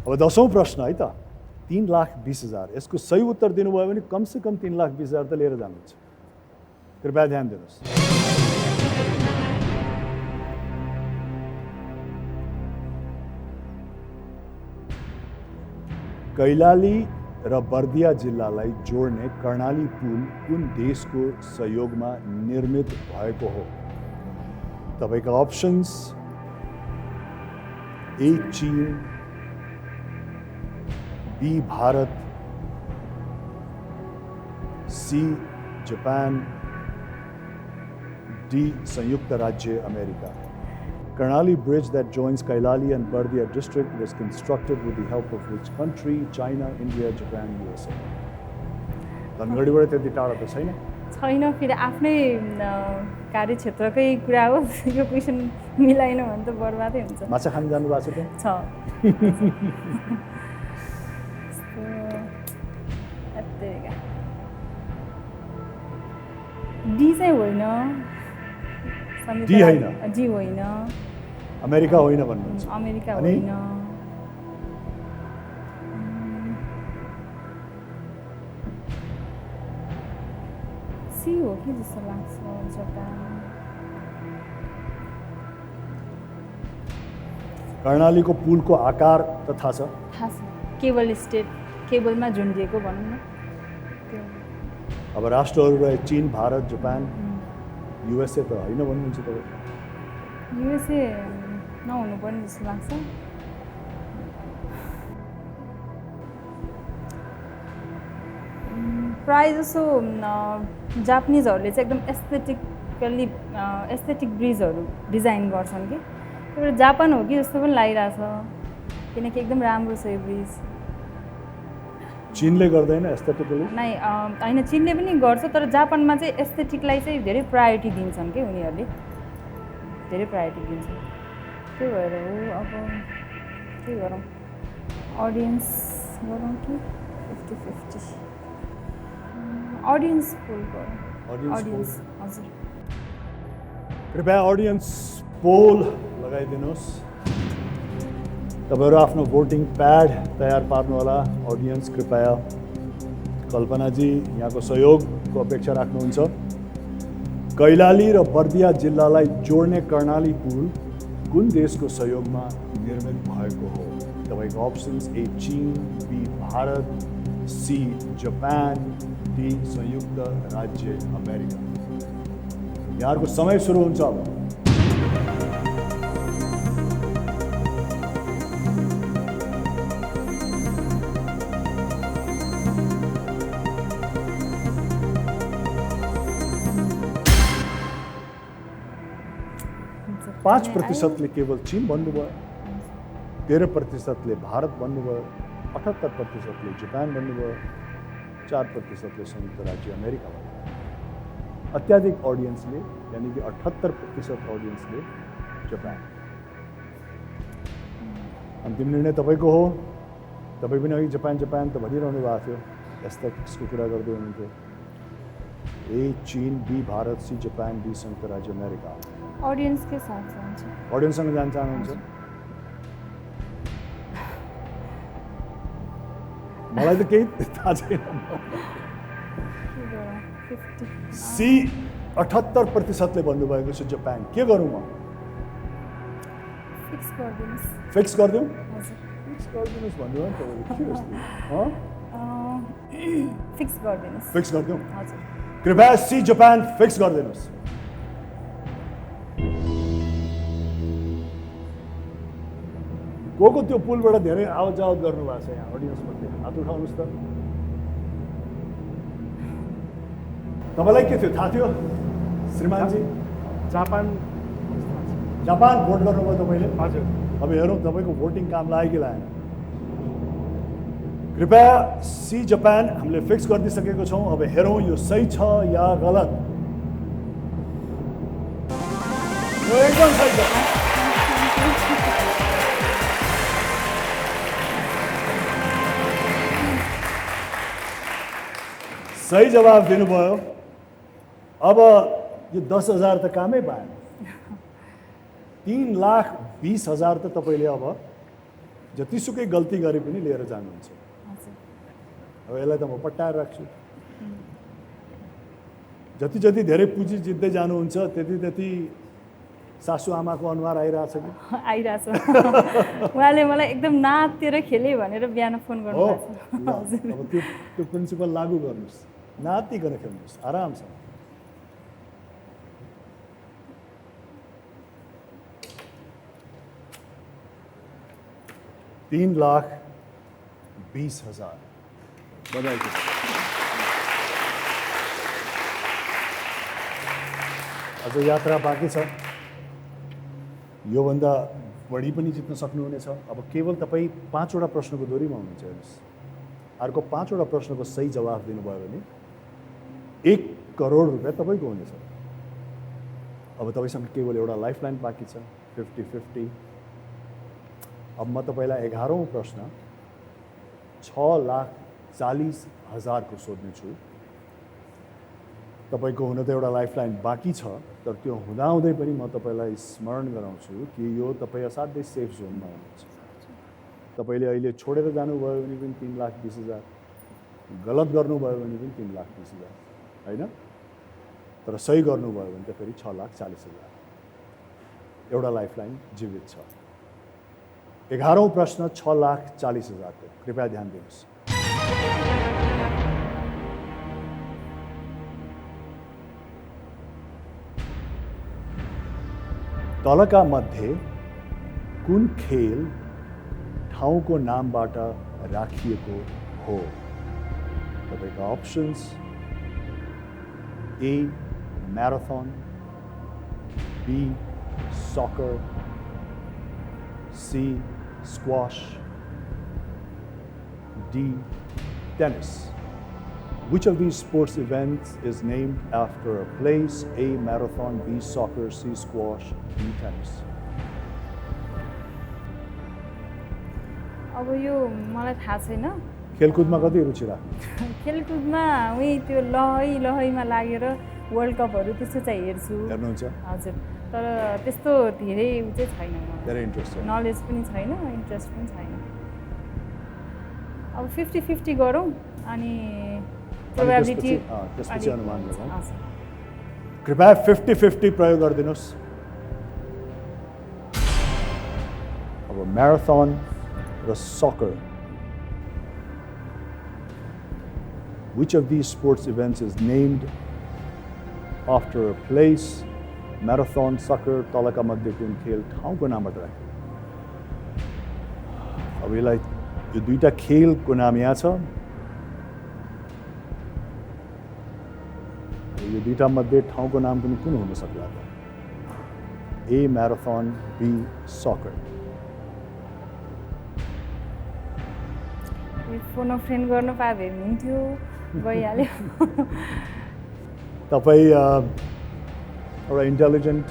Speaker 3: अब 10औं प्रश्न है त, 3,20,000। यसको सही उत्तर दिनुभयो भने कमसे कम 3,20,000 त लिएर जानुहुन्छ। कृपया ध्यान दिनुहोस्। कैलाली र बर्दिया जिल्लालाई जोड्ने कर्णाली पुल कुन देशको सहयोगमा निर्मित भएको हो? तपाईँका options A Chin, B Bharat, C Japan, D Sanyukta Rajya America. Karnali Bridge that joins Kailali and Bardia district was constructed with the help of which country? China, India, Japan, USA. धनगढीबाट त्यति टाढा त छैन.
Speaker 10: छैन, फेरि आफ्नै कार्यक्षेत्रकै कुरा हो. यो क्वेसन मिलाएन भने त बर्बादै हुन्छ.
Speaker 3: माछा खान जानु भएको छ त?
Speaker 10: डी चाहिँ होइन.
Speaker 3: डी होइन.
Speaker 10: डी होइन.
Speaker 3: अमेरिका होइन भन्नुहुन्छ.
Speaker 10: अमेरिका होइन. सी हो कि जस्तो लाग्छ. जापान.
Speaker 3: कर्णालीको पुलको आकार त थाहा छ?
Speaker 10: थाहा छ. केबल स्टेट, केबलमा झुन्डिएको भनौँ न.
Speaker 3: अब राष्ट्रहरू रहे चीन, भारत, जापान, युएसए त होइन भन्नुहुन्छ तपाईँ?
Speaker 10: युएसए नहुनुपर्ने जस्तो लाग्छ. प्रायः जसो जापानिजहरूले चाहिँ एकदम एस्थेटिक ब्रिजहरू डिजाइन गर्छन् कि. त्यही भएर जापान हो कि जस्तो पनि लागिरहेछ, किनकि एकदम राम्रो छ यो ब्रिज.
Speaker 3: चीनले गर्दैन एस्थेटिकली?
Speaker 10: नै होइन, चीनले पनि गर्छ, तर जापानमा चाहिँ एस्थेटिकलाई चाहिँ धेरै प्रायोरिटी दिन्छन् कि उनीहरूले. धेरै प्रायोरिटी दिन्छन्. त्यही भएर हो. अब के गरौँ, अडियन्स गरौँ कि 50-50? अडियन्स पोल गरौँ. अडियन्स, हजुर.
Speaker 3: कृपया अडियन्स पोल लगाइदिनुहोस्. तपाईँहरू आफ्नो भोटिङ प्याड तयार पार्नुहोला. अडियन्स कृपया. कल्पनाजी यहाँको सहयोगको अपेक्षा राख्नुहुन्छ. कैलाली र बर्दिया जिल्लालाई जोड्ने कर्णाली पुल कुन देशको सहयोगमा निर्मित भएको हो? तपाईँको options: A Chin, B Bharat, C Japan, D Sanyukta Rajya America. यहाँहरूको समय सुरु हुन्छ अब. पाँच प्रतिशतले केवल चीन भन्नुभयो, 13% भारत भन्नुभयो, 78% जापान भन्नुभयो, 4% संयुक्त राज्य अमेरिका भन्नुभयो. अत्याधिक अडियन्सले यानी कि 78% अडियन्सले जापान. अन्तिम निर्णय तपाईँको हो. तपाईँ पनि अघि जापान जापान त भनिरहनु भएको थियो, एस्थेटिक्सको कुरा गर्दै हुनुहुन्थ्यो. A Chin, B Bharat, C Japan, D Sanyukta Rajya America.
Speaker 10: अडियन्सकै साथ जान्छ.
Speaker 3: अडियन्ससँग जान चाहनुहुन्छ? मलाई त केही थाहा छैन. सी 78%ले भन्नुभएको छ जापान. के गरौँ म?
Speaker 10: फिक्स गरिदिनुहोस्.
Speaker 3: फिक्स गरिदिउँ? फिक्स गरिदिनुहोस् भन्नुभयो नि तपाईँले.
Speaker 10: फिक्स गरिदिनुहोस्.
Speaker 3: फिक्स गरिदिउँ?
Speaker 10: हजुर.
Speaker 3: कृपया सी जापान फिक्स गरिदिनुहोस्. को त्यो पुलबाट धेरै आवत जावत गर्नुभएको छ यहाँ अडियन्समध्ये? हात उठाउनुहोस् त. तपाईँलाई के थियो, थाहा थियो श्रीमानजी? जापान भोट गर्नुभयो तपाईँले? हजुर. अब हेरौँ तपाईँको भोटिङ काम लाग्यो कि लागेन. कृपया सी जापान हामीले फिक्स गरिदिसकेको छौँ. अब हेरौँ यो सही छ या गलत. यो एकदम सही छ. सही जवाब दिनुभयो. अब यो 10,000 त कामै पाएन. 3,20,000 त तपाईँले अब जतिसुकै गल्ती गरे पनि लिएर जानुहुन्छ. अब यसलाई त म पट्टाएर राख्छु. जति जति धेरै पुँजी जित्दै जानुहुन्छ त्यति सासू आमाको अनुहार आइरहेछ कि?
Speaker 10: आइरहेछ. उहाँले मलाई एकदम नातेर खेले भनेर बिहान फोन गर्नुभएको छ.
Speaker 3: अब त्यो प्रिन्सिपल लागू गर्नुहोस्. नातिकन खेल्नुहोस् आरामसँग. $3,20,000. बधाई के साथ.
Speaker 9: अझ यात्रा बाँकी छ, योभन्दा बढी पनि जित्न सक्नुहुनेछ। अब केवल तपाईँ 5वटा प्रश्नको दोरीमा हुनुहुन्छ। हेर्नुहोस्, अर्को 5वटा प्रश्नको सही जवाफ दिनुभयो भने 1 करोड रुपियाँ तपाईँको हुनेछ। अब तपाईँसँग केवल एउटा लाइफलाइन बाँकी छ, 50-50। अब म तपाईँलाई 11औं प्रश्न 6,40,000 को सोध्नेछु। तपाईँको हुन त एउटा लाइफलाइन बाँकी छ, तर त्यो हुँदाहुँदै पनि म तपाईँलाई स्मरण गराउँछु कि यो तपाईँ असाध्यै सेफ जोनमा हुनुहुन्छ। तपाईँले अहिले छोडेर जानुभयो भने पनि 3,20,000, गलत गर्नुभयो भने पनि 3,20,000, होइन? तर सही गर्नुभयो भने त फेरि 6,40,000। एउटा लाइफलाइन जीवित छ। 11औं प्रश्न 6,40,000 को, कृपया ध्यान दिनुहोस्। तलका मध्ये कुन खेल ठाउँको नामबाट राखिएको हो? तपाईँका options: A. Marathon, B. Soccer, C. Squash, D. Tennis. Which of these sports events is named after a place? A. Marathon, B. Soccer, C. Squash, D. Tennis.
Speaker 10: अब यो मलाई थाहा छैन।
Speaker 9: खेलकुदमा कति रुचि राख्नु?
Speaker 10: खेलकुदमा उही त्यो लहैमा लागेर वर्ल्ड कपहरू त्यस्तो चाहिँ हेर्छु।
Speaker 9: हेर्नुहुन्छ?
Speaker 10: हजुर, तर त्यस्तो धेरै उ चाहिँ छैन मलाई।
Speaker 9: धेरै इन्ट्रेस्ट छैन।
Speaker 10: नलेज पनि छैन, इन्ट्रेस्ट पनि छैन। अब 50-50 गरौँ अनि प्रोबेबिलिटी
Speaker 9: त्यसपछि अनुमान लगाउँ। कृपया 50-50 प्रयोग गरिदिनुहोस्। अब म्याराथन र sucker, which of these sports events is named after a place? Marathon, soccer, तलका मध्ये कुन खेल ठाउँको नामबाट राख्यो? अब यसलाई यो दुईटा खेलको नाम यहाँ छ। यो दुईटा मध्ये ठाउँको नाम पनि कुन हुन सक्ला त? A. Marathon, B. Soccer.
Speaker 10: Phone friend गर्न पाए भए हुन्थ्यो, गइहाल्यो।
Speaker 9: तपाईँ एउटा इन्टेलिजेन्ट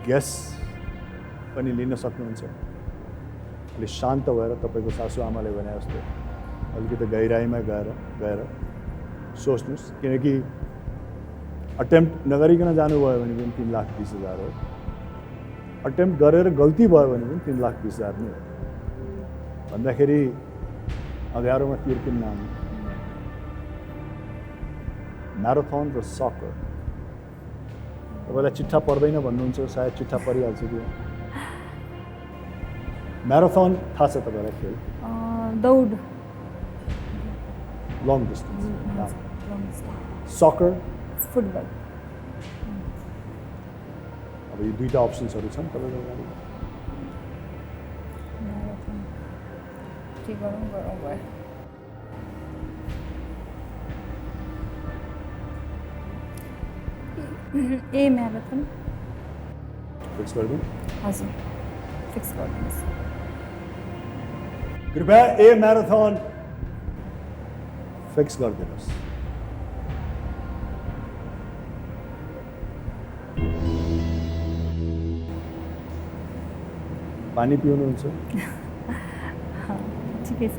Speaker 9: गेस पनि लिन सक्नुहुन्छ। अलिक शान्त भएर तपाईँको सासू आमाले भने जस्तो अलिकति गहिराइमा गएर सोच्नुहोस्, किनकि अटेम्प्ट नगरिकन जानुभयो भने पनि 3,20,000 हो। अटेम्प्ट गरेर गल्ती भयो भने पनि 3,20,000 नै हो। भन्दाखेरि अँध्यारोमा तीर किन नाम? म्याराथन र सकर। तपाईँलाई चिट्ठा पर्दैन भन्नुहुन्छ, सायद चिट्ठा परिहाल्छ कि? म्याराथन थाहा छ तपाईँलाई खेल?
Speaker 10: दौड,
Speaker 9: लङ डिस्टेन्स। Sucker,
Speaker 10: football.
Speaker 9: अब यो दुईटा अप्सन्सहरू छन् तपाईँको अगाडि।
Speaker 10: के गरौँ भयो। ए म्याराथन
Speaker 9: फिक्स गरिदिउँ?
Speaker 10: हजुर, फिक्स गरिदिनुहोस्।
Speaker 9: कृपया ए म्याराथन फिक्स गरिदिनुहोस्। पानी पिउनुहुन्छ?
Speaker 10: ठिकै छ।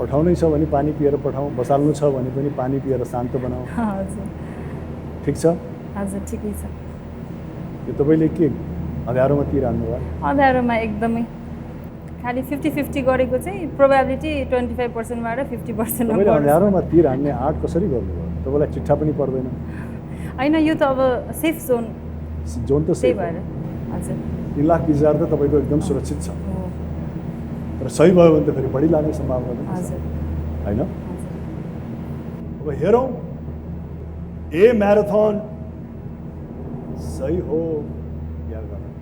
Speaker 9: पठाउनै छ भने पानी पिएर पठाउँ, बसाल्नु छ भने पनि पानी पिएर शान्त बनाऊ।
Speaker 10: हजुर,
Speaker 9: ठिक छ?
Speaker 10: हजुर, ठिकै छ।
Speaker 9: यो तपाईँले के अँध्यारोमा तीर हान्नुभयो?
Speaker 10: अँध्यारोमा एकदमै खालि 50-50 गरेको चाहिँ प्रोबेबिलिटी 25%बाट 50%।
Speaker 9: तपाईँले अँध्यारोमा तीर हान्ने आँट कसरी गर्नुभयो? तपाईँलाई चिट्ठा पनि पर्दैन?
Speaker 10: होइन, यो त अब सेफ जोन
Speaker 9: त
Speaker 10: त्यही भएर। हजुर,
Speaker 9: 3,20,000 त तपाईँको एकदम सुरक्षित छ। तर सही भयो भने त फेरि बढी लाग्ने सम्भावना पनि छ, होइन? अब हेरौँ, ए म्याराथन सही हो या गलत?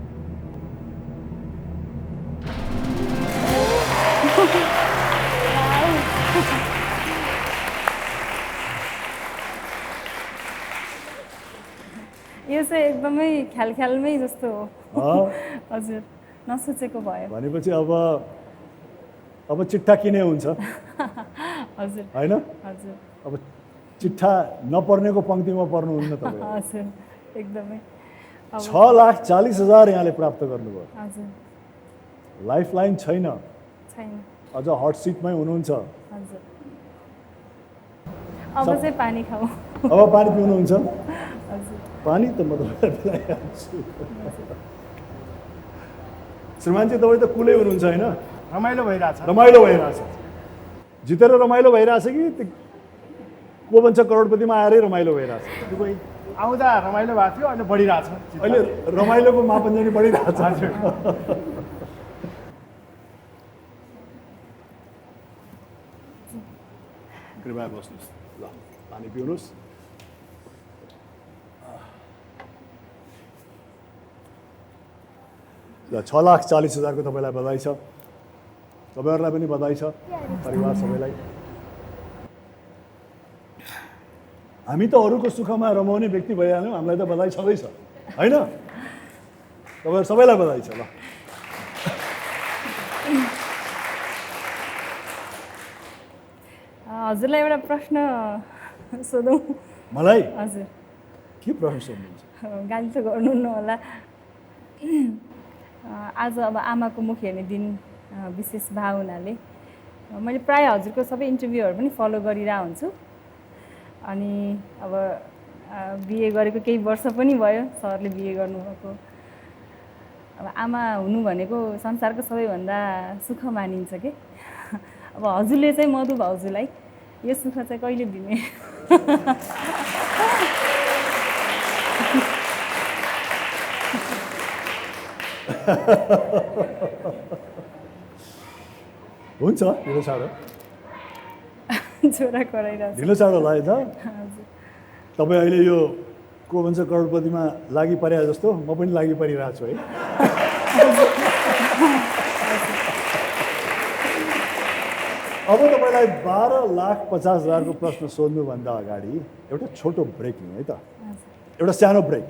Speaker 10: यो चाहिँ एकदमै ख्यालमै जस्तो हो हजुर नसोचेको भयो
Speaker 9: भनेपछि अब चिट्ठा किने हुन्छ
Speaker 10: हजुर
Speaker 9: हैन
Speaker 10: हजुर
Speaker 9: अब चिट्ठा नपर्नेको पङ्क्तिमा पर्नुहुन्न तपाईँ
Speaker 10: हजुर एकदमै
Speaker 9: 6,40,000 यहाँले प्राप्त गर्नुभयो
Speaker 10: हजुर
Speaker 9: लाइफलाइन छैन अझ हट सिटमै हुनुहुन्छ
Speaker 10: हजुर अब चाहिँ पानी खाऊ
Speaker 9: अब पानी पिउनुहुन्छ
Speaker 10: हजुर
Speaker 9: पानी त म तपाईँलाई पिलाइहाल्छु श्रीमान चाहिँ तपाईँ त कुलै हुनुहुन्छ होइन
Speaker 15: रमाइलो भइरहेछ
Speaker 9: जितेर रमाइलो भइरहेछ कि को भन्छ करोडपतिमा आएरै रमाइलो भइरहेछ
Speaker 15: आउँदा रमाइलो भएको थियो अहिले बढिरहेछ
Speaker 9: अहिले रमाइलोको मापन पनि बढिरहेछ कृपया बस्नुहोस् ल पानी पिउनुहोस् ल 6,40,000 को तपाईँलाई बधाई छ तपाईँहरूलाई पनि बधाई छ परिवार सबैलाई हामी त अरूको सुखमा रमाउने व्यक्ति भइहाल्यौँ हामीलाई त बधाई छँदैछ होइन तपाईँहरू सबैलाई बधाई छ ल
Speaker 10: हजुरलाई एउटा प्रश्न सोधौँ
Speaker 9: मलाई
Speaker 10: हजुर
Speaker 9: के प्रश्न सोध्नुहुन्छ
Speaker 10: गाली त गर्नुहुन्न होला आज अब आमाको मुख हेर्ने दिन विशेष भए हुनाले मैले प्रायः हजुरको सबै इन्टरभ्यूहरू पनि फलो गरिरहेको हुन्छु अनि अब बिए गरेको केही वर्ष पनि भयो सरले बिए गर्नुभएको अब आमा हुनु भनेको संसारको सबैभन्दा सुख मानिन्छ के अब हजुरले चाहिँ मधु भाउजूलाई यो सुख चाहिँ कहिले दिने
Speaker 9: हुन्छ ढिलो चाँडो
Speaker 10: छोरा कराइरहेको
Speaker 9: ढिलो चाँडो लाग्यो त तपाईँ अहिले यो को भन्छ करोडपतिमा लागि परे जस्तो म पनि लागि परिरहेको छु है अब तपाईँलाई 12,50,000 को प्रश्न सोध्नुभन्दा अगाडि एउटा छोटो ब्रेक लिउँ है त एउटा सानो ब्रेक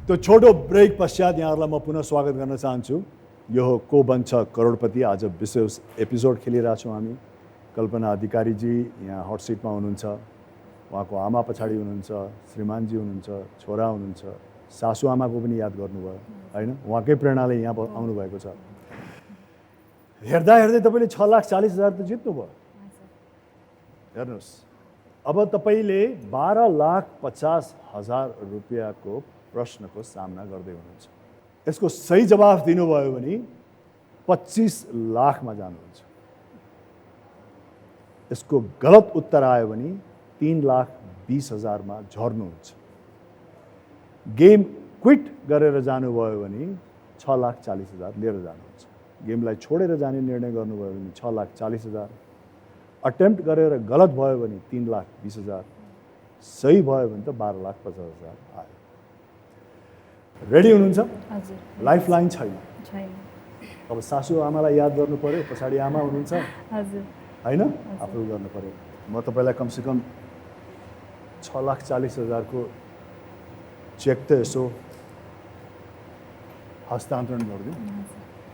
Speaker 9: तो छोटो ब्रेक पश्चात यहाँहरूलाई म पुनः स्वागत गर्न चाहन्छु यो हो को बन्छ करोडपति आज विशेष एपिसोड खेलिरहेको छौँ हामी कल्पना अधिकारीजी यहाँ हट सिटमा हुनुहुन्छ उहाँको आमा पछाडि हुनुहुन्छ श्रीमानजी हुनुहुन्छ छोरा हुनुहुन्छ सासू आमाको पनि याद गर्नुभयो होइन उहाँकै प्रेरणाले यहाँ आउनुभएको छ हेर्दा हेर्दै तपाईँले 6,40,000 त जित्नुभयो हेर्नुहोस् अब तपाईँले 12,50,000 रुपियाँको प्रश्नको सामना गर्दै हुनुहुन्छ यसको सही जवाफ दिनुभयो भने 25 लाखमा जानुहुन्छ यसको गलत उत्तर आयो भने 3,20,000 मा झर्नुहुन्छ गेम क्विट गरेर जानुभयो भने 6,40,000 लिएर जानुहुन्छ गेमलाई छोडेर जाने निर्णय गर्नुभयो भने 6,40,000 अटेम्प्ट गरेर गलत भयो भने 3,20,000 सही भयो भने त 12,50,000 आयो रेडी हुनुहुन्छ
Speaker 10: हजुर
Speaker 9: लाइफ लाइन छैन
Speaker 10: छैन
Speaker 9: अब सासू आमालाई याद गर्नु पर्यो पछाडि आमा हुनुहुन्छ
Speaker 10: हजुर
Speaker 9: हैन आफू गर्नु पर्यो म तपाईलाई कमसेकम 6,40,000 को चेक त यसो हस्तान्तरण गरिदिउँ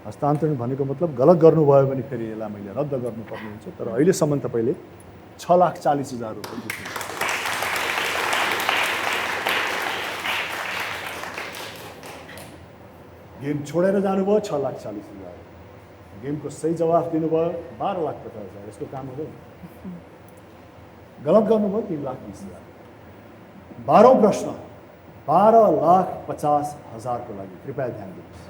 Speaker 9: हस्तान्तरण भनेको मतलब गलत गर्नुभयो भने फेरि यसलाई मैले रद्द गर्नुपर्ने हुन्छ तर अहिलेसम्म तपाईँले 6,40,000 रुपियाँ जित्नु गेम छोडेर जानुभयो 6,40,000 गेमको सही जवाफ दिनुभयो 12,50,000 यसको काम हो गलत गर्नुभयो 3,20,000 12औं प्रश्न 12,50,000 को लागि कृपया ध्यान दिनुहोस्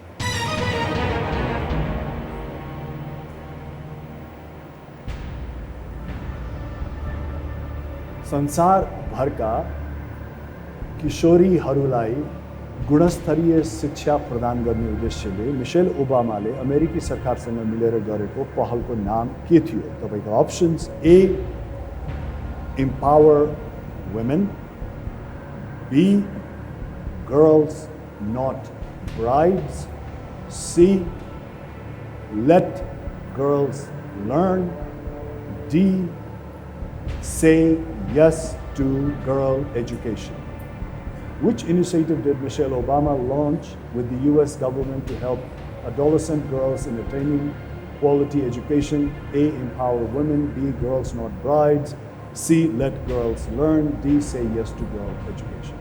Speaker 9: संसार भरका किशोरीहरूलाई
Speaker 3: गुणस्तरीय शिक्षा प्रदान गर्ने उद्देश्यले मिसेल ओबामाले अमेरिकी सरकारसँग मिलेर गरेको पहलको नाम के थियो? तपाईँको options: A empower women, B girls not brides, C let girls learn, D say yes to girl education. Which initiative did Michelle Obama launch with the US government to help adolescent girls in attaining quality education? A. Empower women. B. Girls not brides. C. Let girls learn. D. Say yes to girl education.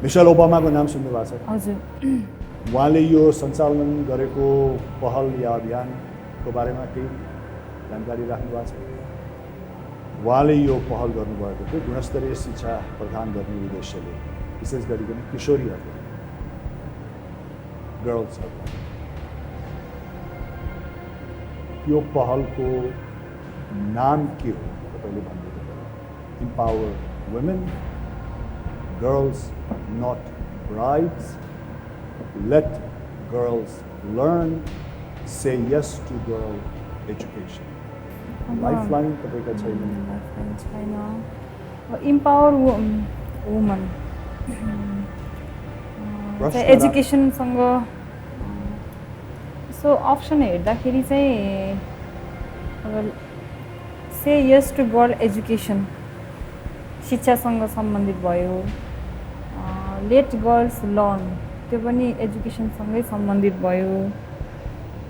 Speaker 3: Michelle ओबामाको नाम सुन्नु भएको छ?
Speaker 10: हजुर।
Speaker 3: उहाँले यो सञ्चालन गरेको पहल या अभियानको बारेमा केही जानकारी राख्नु भएको छ? उहाँले यो पहल गर्नुभएको थियो गुणस्तरीय शिक्षा प्रदान गर्ने उद्देश्यले, विशेष गरिकन किशोरीहरूलाई, गर्ल्सहरूलाई। यो पहलको नाम के हो तपाईँले भन्नु पर्यो? Empower women, girls not brides, let girls learn, say yes to girl education. Lifeline तपाईँका छैन?
Speaker 10: लाइफलाइन छैन। इम्पावर वुमन एजुकेसनसँग सो अप्सन हेर्दाखेरि चाहिँ अब say yes to girl education शिक्षासँग सम्बन्धित भयो। लेट गर्ल्स लर्न त्यो पनि एजुकेसनसँगै सम्बन्धित भयो।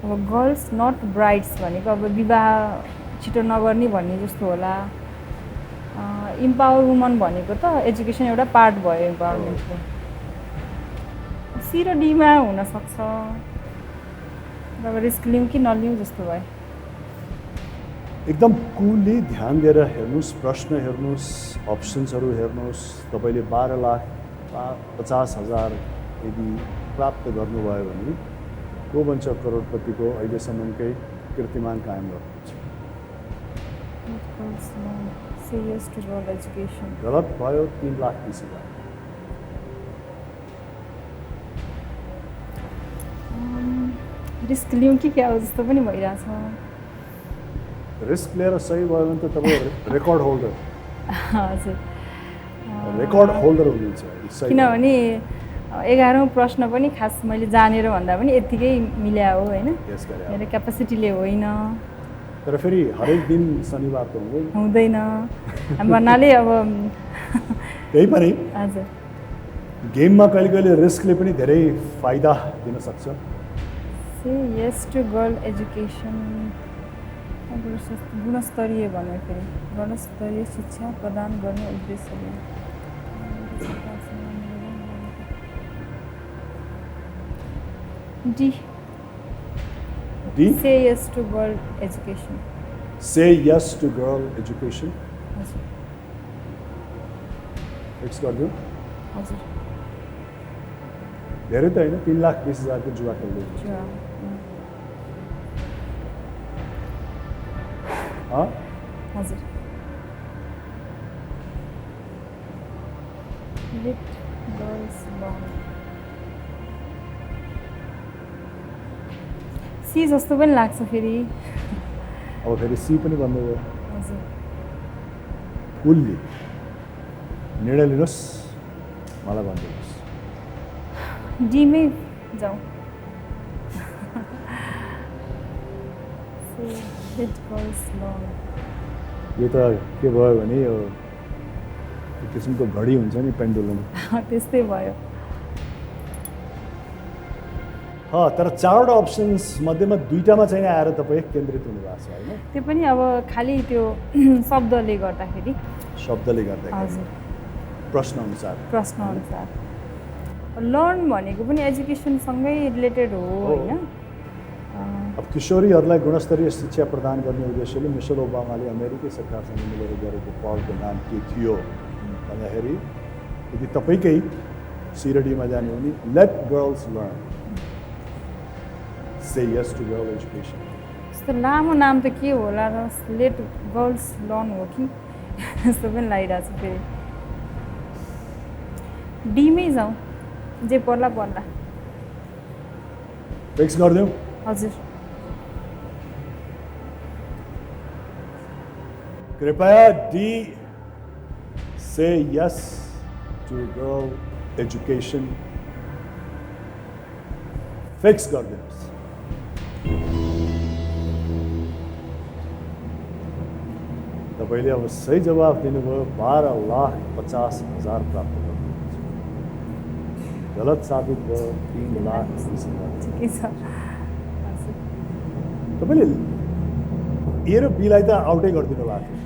Speaker 10: अब गर्ल्स नट ब्राइड्स भनेको अब विवाह छिटो नगर्ने भन्ने जस्तो होला। इम्पावर वुमन भनेको त एजुकेसन एउटा पार्ट भयो इम्पावरमेन्टको। सी र डीमा हुनसक्छ, अब रिस्क लिउँ कि नलिउँ जस्तो भयो।
Speaker 3: एकदम कुलली ध्यान दिएर हेर्नुहोस्, प्रश्न हेर्नुहोस्, अप्सन्सहरू हेर्नुहोस्। तपाईँले 12,50,000 यदि प्राप्त गर्नुभयो भने को बन्छ करोडपतिको अहिलेसम्मकै कीर्तिमान कायम गर्नुहुन्छ। गलत भयो। 3,20,000।
Speaker 10: रिस्क लिउँ कि क्या हो जस्तो पनि भइरहेछ।
Speaker 3: रिस्क लिएर सही भयो भने त तपाईँ रेकर्ड होल्डर।
Speaker 10: हजुर,
Speaker 3: रेकर्ड होल्डर हुनुहुन्छ।
Speaker 10: किनभने 11औं प्रश्न पनि खास मैले जानेर भन्दा पनि यत्तिकै मिल्या हो होइन, मेरो क्यापासिटीले होइन।
Speaker 3: तर फेरि हरेक दिन शनिबार त
Speaker 10: हुँदैन भन्नाले अब
Speaker 3: त्यही पनि
Speaker 10: हजुर
Speaker 3: गेममा कहिले कहिले रिस्कले पनि धेरै फाइदा दिन सक्छ।
Speaker 10: से यस टु गर्ल एजुकेसन गुणस्तरीय भन्यो, फेरि गुणस्तरीय शिक्षा प्रदान गर्ने उद्देश्यले। D
Speaker 3: D?
Speaker 10: Say yes to girl education.
Speaker 3: Say yes to girl education.
Speaker 10: हजुर।
Speaker 3: फिक्स गरिदिउँ?
Speaker 10: हजुर।
Speaker 3: धेरै त होइन, 3,20,000 को जुवा खेल्दै।
Speaker 10: हजुर। Let girls learn. सी जस्तो पनि लाग्छ फेरि।
Speaker 3: अब फेरि सी पनि भन्नुभयो।
Speaker 10: हजुर।
Speaker 3: कुलले निर्णय लिनुहोस्, मलाई भनिदिनुहोस्।
Speaker 10: डीमै जाउँ। Let girls learn.
Speaker 3: यो त के भयो भने यो किसिमको घडी हुन्छ नि, पेन्डुलम
Speaker 10: त्यस्तै भयो।
Speaker 3: तर 4वटा अप्सन्स मध्येमा 2टामा चाहिँ आएर तपाईँ केन्द्रित हुनुभएको छ होइन?
Speaker 10: त्यो पनि अब खालि त्यो शब्दले गर्दाखेरि।
Speaker 3: शब्दले गर्दाखेरि प्रश्न अनुसार
Speaker 10: लर्न भनेको पनि एजुकेसनसँगै रिलेटेड हो होइन?
Speaker 3: अब किशोरीहरूलाई गुणस्तरीय शिक्षा प्रदान गर्ने उद्देश्यले मिसेल ओबामाले अमेरिकी सरकारसँग मिलेर गरेको पहलको नाम के थियो भन्दाखेरि यदि तपाईँकै सी र डीमा जाने हो भने let girls learn, say yes to girl education.
Speaker 10: यस्तो लामो नाम त के होला र लेट गर्ल्स लर्न हो कि जस्तो पनि लागिरहेको छ। फेरि डीमै जाउँ, जे पर्ला पर्ला।
Speaker 9: फिक्स गरिदिउँ?
Speaker 10: हजुर।
Speaker 9: कृपया D say yes to girl education fix गरिदिनुहोस्। तपाईँले अब सही जवाब दिनुभयो, 12,50,000 प्राप्त गर्नुहुन्छ। गलत साबित भयो, 3,20,000।
Speaker 10: ठिकै छ।
Speaker 9: तपाईँले ए र बीलाई त आउटै गरिदिनु भएको थियो।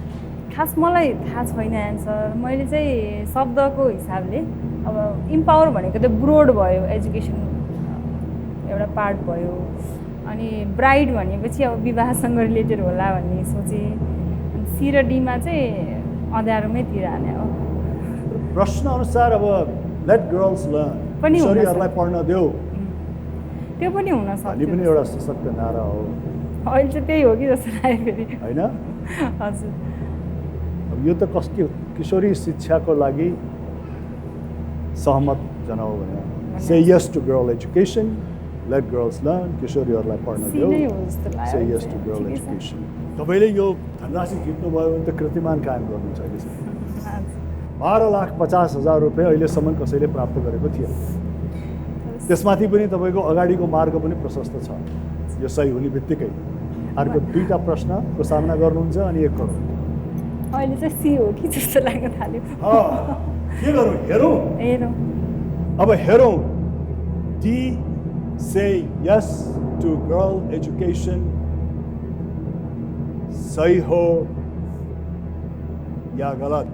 Speaker 10: खास मलाई थाहा छैन एन्सर। मैले चाहिँ शब्दको हिसाबले अब इम्पावर भनेको त ब्रोड भयो, एजुकेसन एउटा पार्ट भयो, अनि ब्राइड भनेपछि अब विवाहसँग रिलेटेड होला भन्ने सोचेँ। सी र डीमा चाहिँ अँध्यारोमै तिरहाने हो।
Speaker 9: प्रश्न अनुसार अब लेट गर्ल्स लर्न, छोरीहरूलाई पढ्न देऊ,
Speaker 10: त्यो पनि हुन सक्छ।
Speaker 9: अनि पनि एउटा सशक्त नारा हो।
Speaker 10: अहिले चाहिँ त्यही हो कि जस्तो लाग्यो फेरि,
Speaker 9: होइन?
Speaker 10: हजुर।
Speaker 9: अब यो त किशोरी शिक्षाको लागि सहमत जनाऊ भने say yes to girl education, let girls learn, किशोरीहरूलाई पढ्न देऊ, say yes to girl education. तपाईँले यो धनराशि जित्नुभयो भने त कीर्तिमान कायम गर्नुहुन्छ अहिलेसम्म। 12,50,000 रुपियाँ अहिलेसम्म कसैले प्राप्त गरेको थिएन। त्यसमाथि पनि तपाईँको अगाडिको मार्ग पनि प्रशस्त छ। यो सही हुने बित्तिकै अर्को 2टा प्रश्नको सामना गर्नुहुन्छ अनि 1 करोड।
Speaker 10: अहिले चाहिँ सी हो कि जस्तो लाग्न थाल्यो।
Speaker 9: के गरौँ, हेरौँ? अब हेरौँ। D say yes to girl education सही हो या गलत?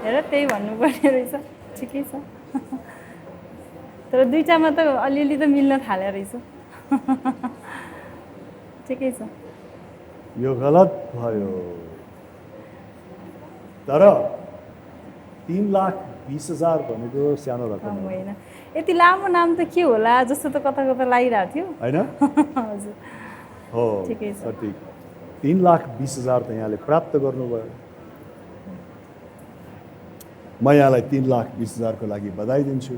Speaker 10: हेर त्यही भन्नुपर्ने रहेछ। ठिकै छ। तर 2टामा त अलिअलि त मिल्न थाल्यो रहेछ। ठिकै छ।
Speaker 9: यो गलत भयो। तर 3,20,000 भनेको सानो रकम
Speaker 10: होइन। यति लामो नाम त के होला जस्तो त कता कता लागिरहेको थियो,
Speaker 9: होइन?
Speaker 10: हजुर।
Speaker 9: हो,
Speaker 10: ठिकै छ।
Speaker 9: 3,20,000 त यहाँले प्राप्त गर्नुभयो। म यहाँलाई 3,20,000 को लागि बधाई दिन्छु।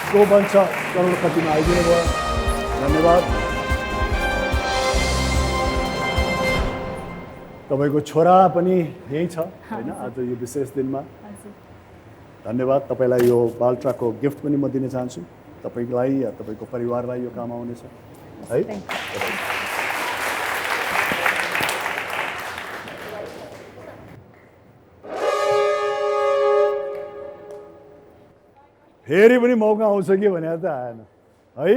Speaker 9: को बन्छ करोडपतिमा आइदिनु भयो, धन्यवाद। तपाईँको छोरा पनि यही छ होइन आज यो विशेष दिनमा। धन्यवाद। तपाईँलाई यो बाल्ट्राको गिफ्ट पनि म दिन चाहन्छु। तपाईँलाई या तपाईँको परिवारलाई यो काम आउनेछ है। फेरि पनि मौका आउँछ कि भनेर त आएन है।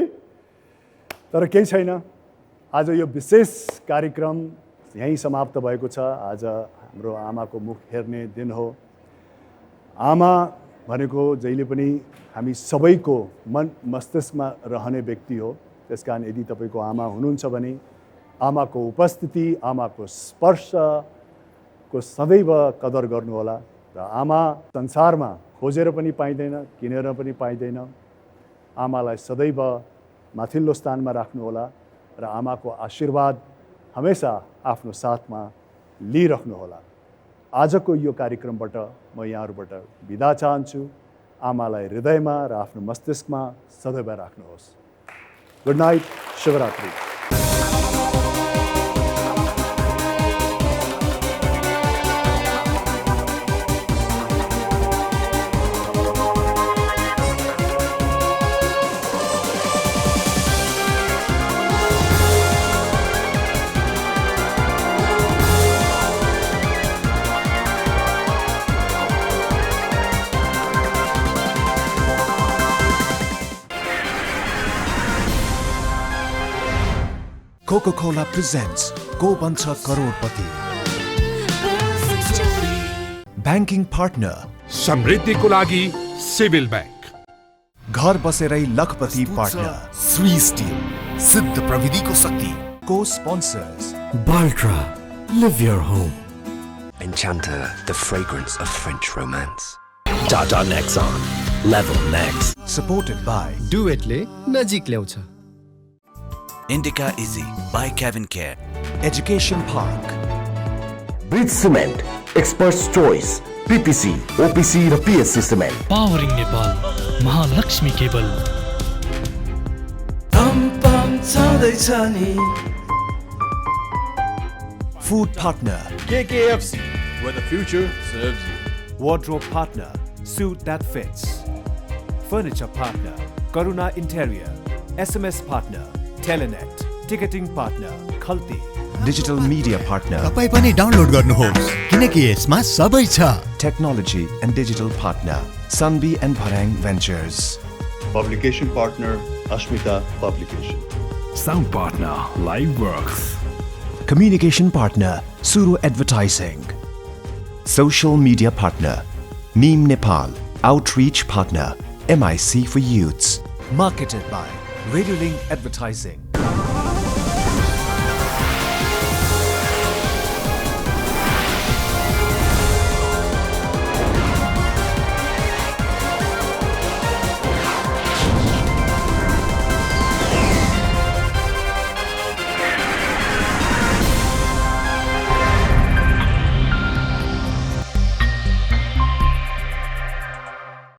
Speaker 9: तर केही छैन, आज यो विशेष कार्यक्रम यहीँ समाप्त भएको छ। आज हाम्रो आमाको मुख हेर्ने दिन हो। आमा भनेको जहिले पनि हामी सबैको मन मस्तिष्कमा रहने व्यक्ति हो। त्यसकारण यदि तपाईँको आमा हुनुहुन्छ भने आमाको उपस्थिति, आमाको स्पर्शको सदैव कदर गर्नुहोला। र आमा संसारमा खोजेर पनि पाइँदैन, किनेर पनि पाइँदैन। आमालाई सदैव माथिल्लो स्थानमा राख्नुहोला र आमाको आशीर्वाद हमेसा आफ्नो साथमा लिइराख्नुहोला। आजको यो कार्यक्रमबाट म यहाँहरूबाट बिदा चाहन्छु। आमालाई हृदयमा र आफ्नो मस्तिष्कमा सदैव राख्नुहोस्। Good night, Shivaratri.
Speaker 1: Coca-Cola presents Ko Bancha Crorepati. Banking partner
Speaker 2: समृद्धिको लागि सिभिल बैंक।
Speaker 1: घर बसेरै लखपति पार्टनर
Speaker 5: स्वी स्टिल, सिद्ध प्रविधिको शक्ति।
Speaker 1: Co-sponsors
Speaker 5: Baltra, live your home.
Speaker 4: Enchanter, the fragrance of French romance.
Speaker 5: Tata Nexon,
Speaker 4: level next.
Speaker 1: Supported by
Speaker 6: डुएटले नजिक ल्याउँछ.
Speaker 7: Indica Easy by Kevin Care.
Speaker 1: Education Park.
Speaker 5: Bridge Cement, Expert's Choice, PPC, OPC र PSC Cement.
Speaker 8: Powering Nepal Mahalaxmi cable.
Speaker 1: Food partner
Speaker 3: KKFC, where the future serves you.
Speaker 1: Wardrobe partner Suit That Fits. Furniture partner Karuna Interior. SMS partner Telenet. Ticketing partner Khalti. Digital media partner
Speaker 16: तपाई पनि download गर्नुहोस् किनकि यसमा सबै छ.
Speaker 1: Technology and digital partner Sunbi and Bharang Ventures.
Speaker 13: Publication partner Ashmita Publication.
Speaker 2: Sound partner Liveworks.
Speaker 1: Communication partner Suru Advertising. Social media partner Meme Nepal. Outreach partner MIC for Youths. Marketed by Radiolink Advertising.